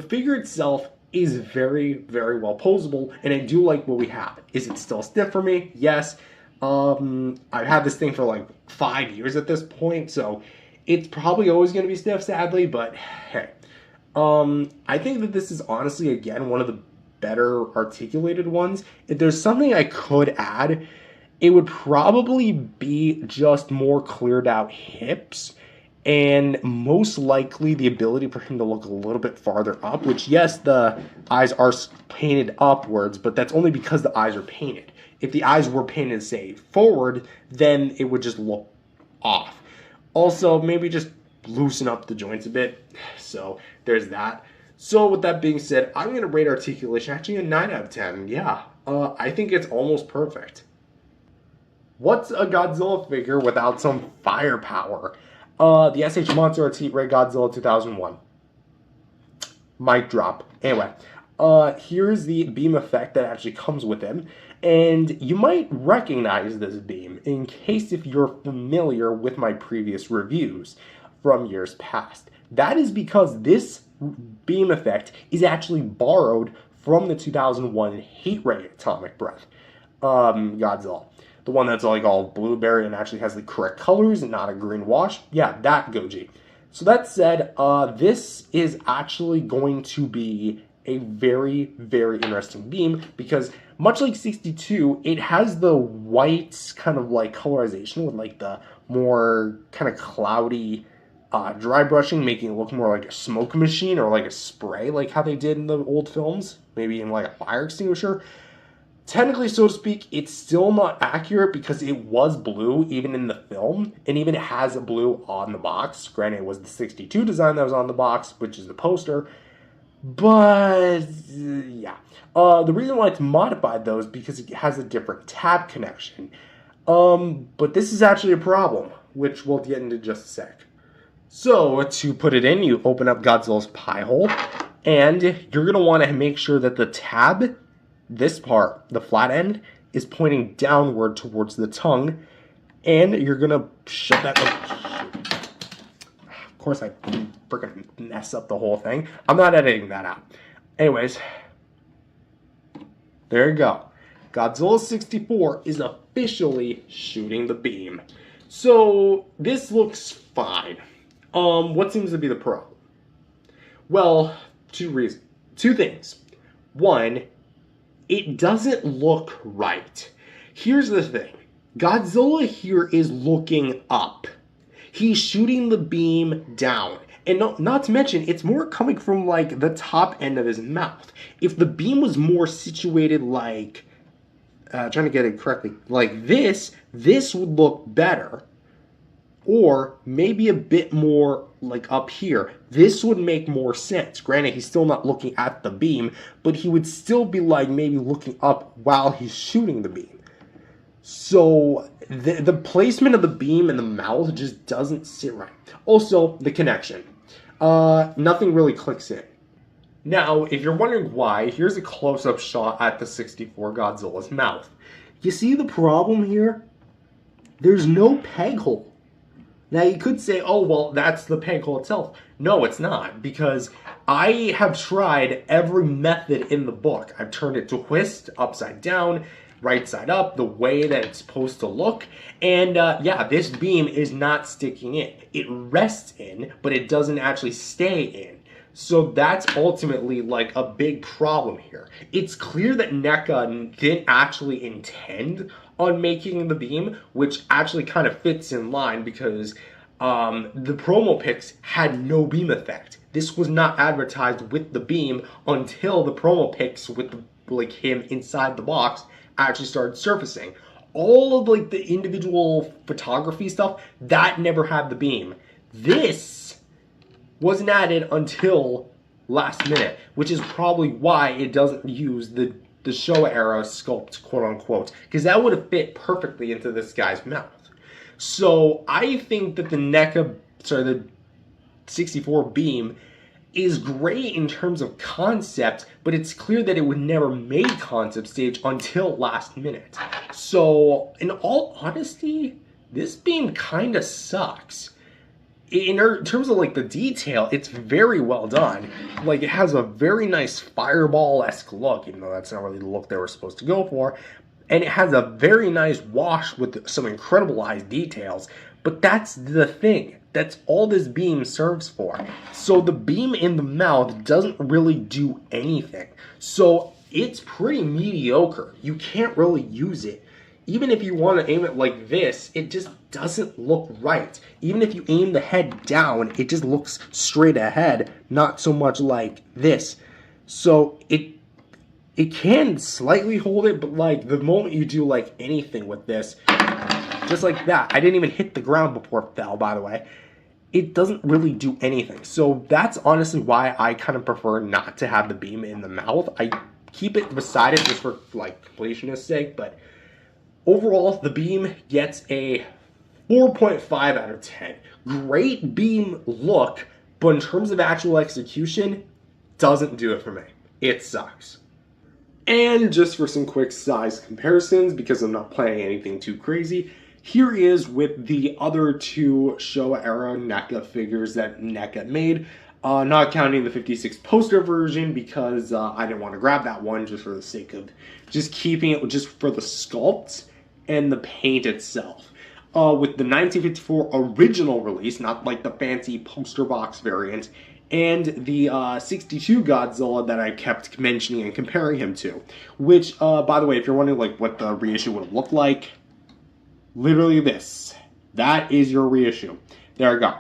figure itself is very, very well posable, and I do like what we have. Is it still stiff for me? Yes. I've had this thing for like 5 years at this point, so it's probably always going to be stiff, sadly, but hey. I think that this is honestly, again, one of the better articulated ones. If there's something I could add, it would probably be just more cleared out hips and most likely the ability for him to look a little bit farther up, which yes, the eyes are painted upwards, but that's only because the eyes are painted. If the eyes were painted, say, forward, then it would just look off. Also, maybe just loosen up the joints a bit. So there's that. So with that being said, I'm going to rate articulation actually a 9 out of 10. Yeah, I think it's almost perfect. What's a Godzilla figure without some firepower? The SH Monster Art Ray Godzilla 2001. Mic drop. Anyway, here's the beam effect that actually comes with him. And you might recognize this beam in case if you're familiar with my previous reviews from years past. That is because this beam effect is actually borrowed from the 2001 Heat Ray Atomic Breath Godzilla. The one that's like all blueberry and actually has the correct colors and not a green wash. Yeah, that Goji. So that said, this is actually going to be a very, very interesting beam because much like 62, it has the white kind of like colorization with like the more kind of cloudy dry brushing, making it look more like a smoke machine or like a spray, like how they did in the old films, maybe in like a fire extinguisher. Technically, so to speak, it's still not accurate because it was blue even in the film, and even it has a blue on the box. Granted, it was the 62 design that was on the box, which is the poster, but yeah. The reason why it's modified, though, is because it has a different tab connection. But this is actually a problem, which we'll get into just a sec. So, to put it in, you open up Godzilla's pie hole, and you're going to want to make sure that the tab, this part, the flat end, is pointing downward towards the tongue, and you're going to shut that... Of course, I freaking mess up the whole thing. I'm not editing that out. Anyways, there you go. Godzilla 64 is officially shooting the beam. So, this looks fine. What seems to be the problem? Well, two things. One, it doesn't look right. Here's the thing. Godzilla here is looking up. He's shooting the beam down. And not to mention, it's more coming from like the top end of his mouth. If the beam was more situated like, trying to get it correctly, like this would look better. Or maybe a bit more like up here. This would make more sense. Granted, he's still not looking at the beam, but he would still be like maybe looking up while he's shooting the beam. So the placement of the beam in the mouth just doesn't sit right. Also, the connection. Nothing really clicks in. Now, if you're wondering why, here's a close-up shot at the 64 Godzilla's mouth. You see the problem here? There's no peg hole. Now, you could say, oh, well, that's the peg hole itself. No, it's not, because I have tried every method in the book. I've turned it to twist, upside down, right side up, the way that it's supposed to look. And yeah, this beam is not sticking in. It rests in, but it doesn't actually stay in. So that's ultimately like a big problem here. It's clear that NECA didn't actually intend on making the beam, which actually kind of fits in line because the promo pics had no beam effect. This was not advertised with the beam until the promo pics with like him inside the box actually started surfacing. All of like the individual photography stuff, that never had the beam. This wasn't added until last minute, which is probably why it doesn't use the Showa era sculpt, quote unquote, because that would have fit perfectly into this guy's mouth. So I think that the 64 beam is great in terms of concept, but it's clear that it would never make concept stage until last minute. So in all honesty, this beam kind of sucks. In terms of like the detail, it's very well done. Like it has a very nice fireball-esque look, even though that's not really the look they were supposed to go for. And it has a very nice wash with some incredible eye details. But that's the thing. That's all this beam serves for. So the beam in the mouth doesn't really do anything. So it's pretty mediocre. You can't really use it. Even if you want to aim it like this, it just doesn't look right. Even if you aim the head down, it just looks straight ahead, not so much like this. So it can slightly hold it, but like the moment you do like anything with this, just like that, I didn't even hit the ground before it fell, by the way. It doesn't really do anything. So that's honestly why I kind of prefer not to have the beam in the mouth. I keep it beside it just for like completionist's sake, but overall, the beam gets a 4.5 out of 10. Great beam look, but in terms of actual execution, doesn't do it for me. It sucks. And just for some quick size comparisons, because I'm not planning anything too crazy, here is with the other two Showa era NECA figures that NECA made. Not counting the 56 poster version because I didn't want to grab that one just for the sake of just keeping it just for the sculpts and the paint itself. With the 1954 original release, not like the fancy poster box variant, and the 62 Godzilla that I kept mentioning and comparing him to. Which, by the way, if you're wondering like what the reissue would look like, literally this. That is your reissue. There you go.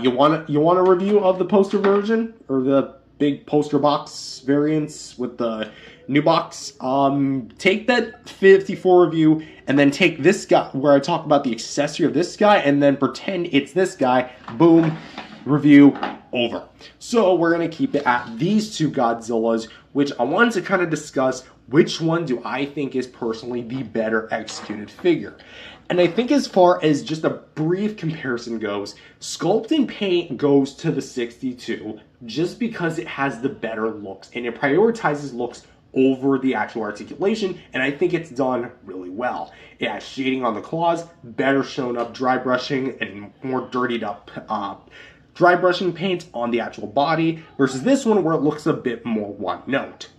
You want a review of the poster version or the big poster box variants with the new box? Take that 54 review and then take this guy where I talk about the accessory of this guy and then pretend it's this guy. Boom, review over. So we're gonna keep it at these two Godzillas, which I wanted to kind of discuss which one do I think is personally the better executed figure. And I think as far as just a brief comparison goes, sculpt and paint goes to the 62 just because it has the better looks and it prioritizes looks over the actual articulation, and I think it's done really well. It has shading on the claws, better shown up dry brushing, and more dirtied up dry brushing paint on the actual body, versus this one where it looks a bit more one note.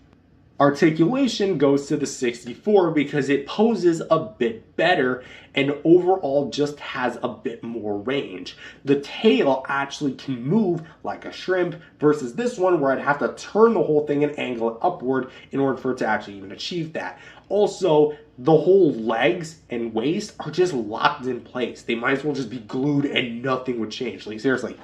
Articulation goes to the 64 because it poses a bit better and overall just has a bit more range. The tail actually can move like a shrimp versus this one where I'd have to turn the whole thing and angle it upward in order for it to actually even achieve that. Also, the whole legs and waist are just locked in place. They might as well just be glued and nothing would change. Like, seriously.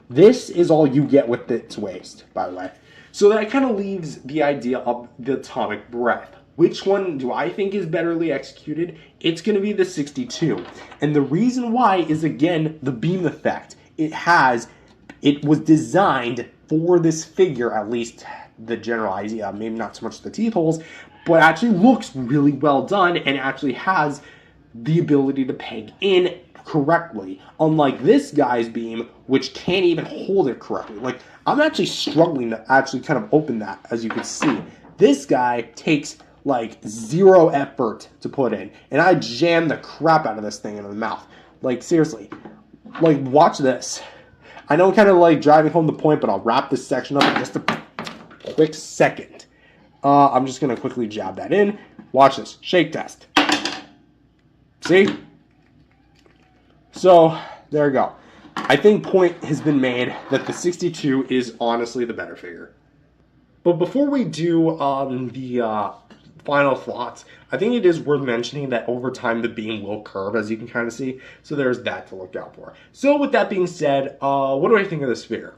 This is all you get with its waist, by the way. So that kind of leaves the idea of the atomic breath. Which one do I think is betterly executed? It's going to be the 62. And the reason why is, again, the beam effect. It was designed for this figure, at least the general idea, maybe not so much the teeth holes, but actually looks really well done and actually has the ability to peg in correctly, unlike this guy's beam, which can't even hold it correctly. Like, I'm actually struggling to actually kind of open that, as you can see. This guy takes like 0 effort to put in, and I jam the crap out of this thing into the mouth. Like, seriously, like, watch this. I know I'm kind of like driving home the point, but I'll wrap this section up in just a quick second. I'm just gonna quickly jab that in. Watch this. Shake test. See? So, there you go. I think point has been made that the 62 is honestly the better figure. But before we do the final thoughts, I think it is worth mentioning that over time the beam will curve, as you can kind of see. So there's that to look out for. So with that being said, what do I think of this figure?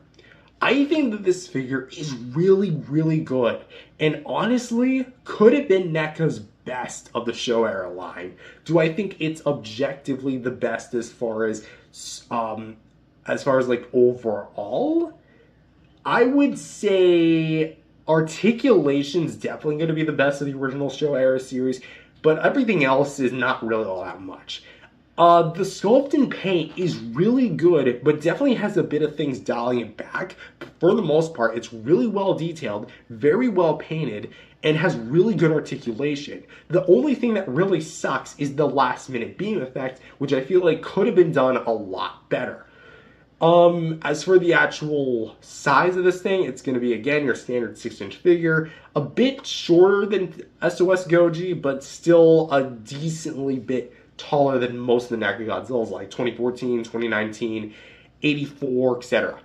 I think that this figure is really, really good. And honestly, could have been NECA's best of the Showa Era line. Do I think it's objectively the best as far as like overall? I would say Articulation's definitely going to be the best of the original Showa Era series, but everything else is not really all that much. The sculpt and paint is really good, but definitely has a bit of things dialing it back. For the most part, it's really well detailed, very well painted, and has really good articulation. The only thing that really sucks is the last minute beam effect, which I feel like could have been done a lot better. As for the actual size of this thing, it's going to be, again, your standard 6-inch figure. A bit shorter than T.O.S.G, but still a decently bit taller than most of the NECA Godzillas, like 2014, 2019, 84, etc.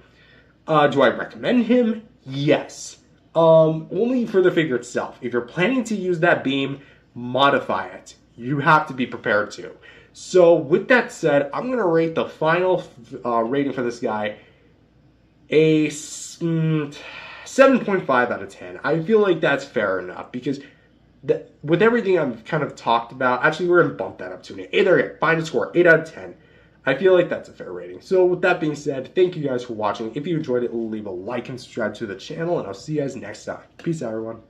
Do I recommend him? Yes. Only for the figure itself. If you're planning to use that beam, modify it. You have to be prepared to. So with that said, I'm going to rate the final rating for this guy a 7.5 out of 10. I feel like that's fair enough because with everything I've kind of talked about, actually we're going to bump that up to an 8. There you go. Find a score, 8 out of 10. I feel like that's a fair rating. So with that being said, thank you guys for watching. If you enjoyed it, leave a like and subscribe to the channel, and I'll see you guys next time. Peace out, everyone.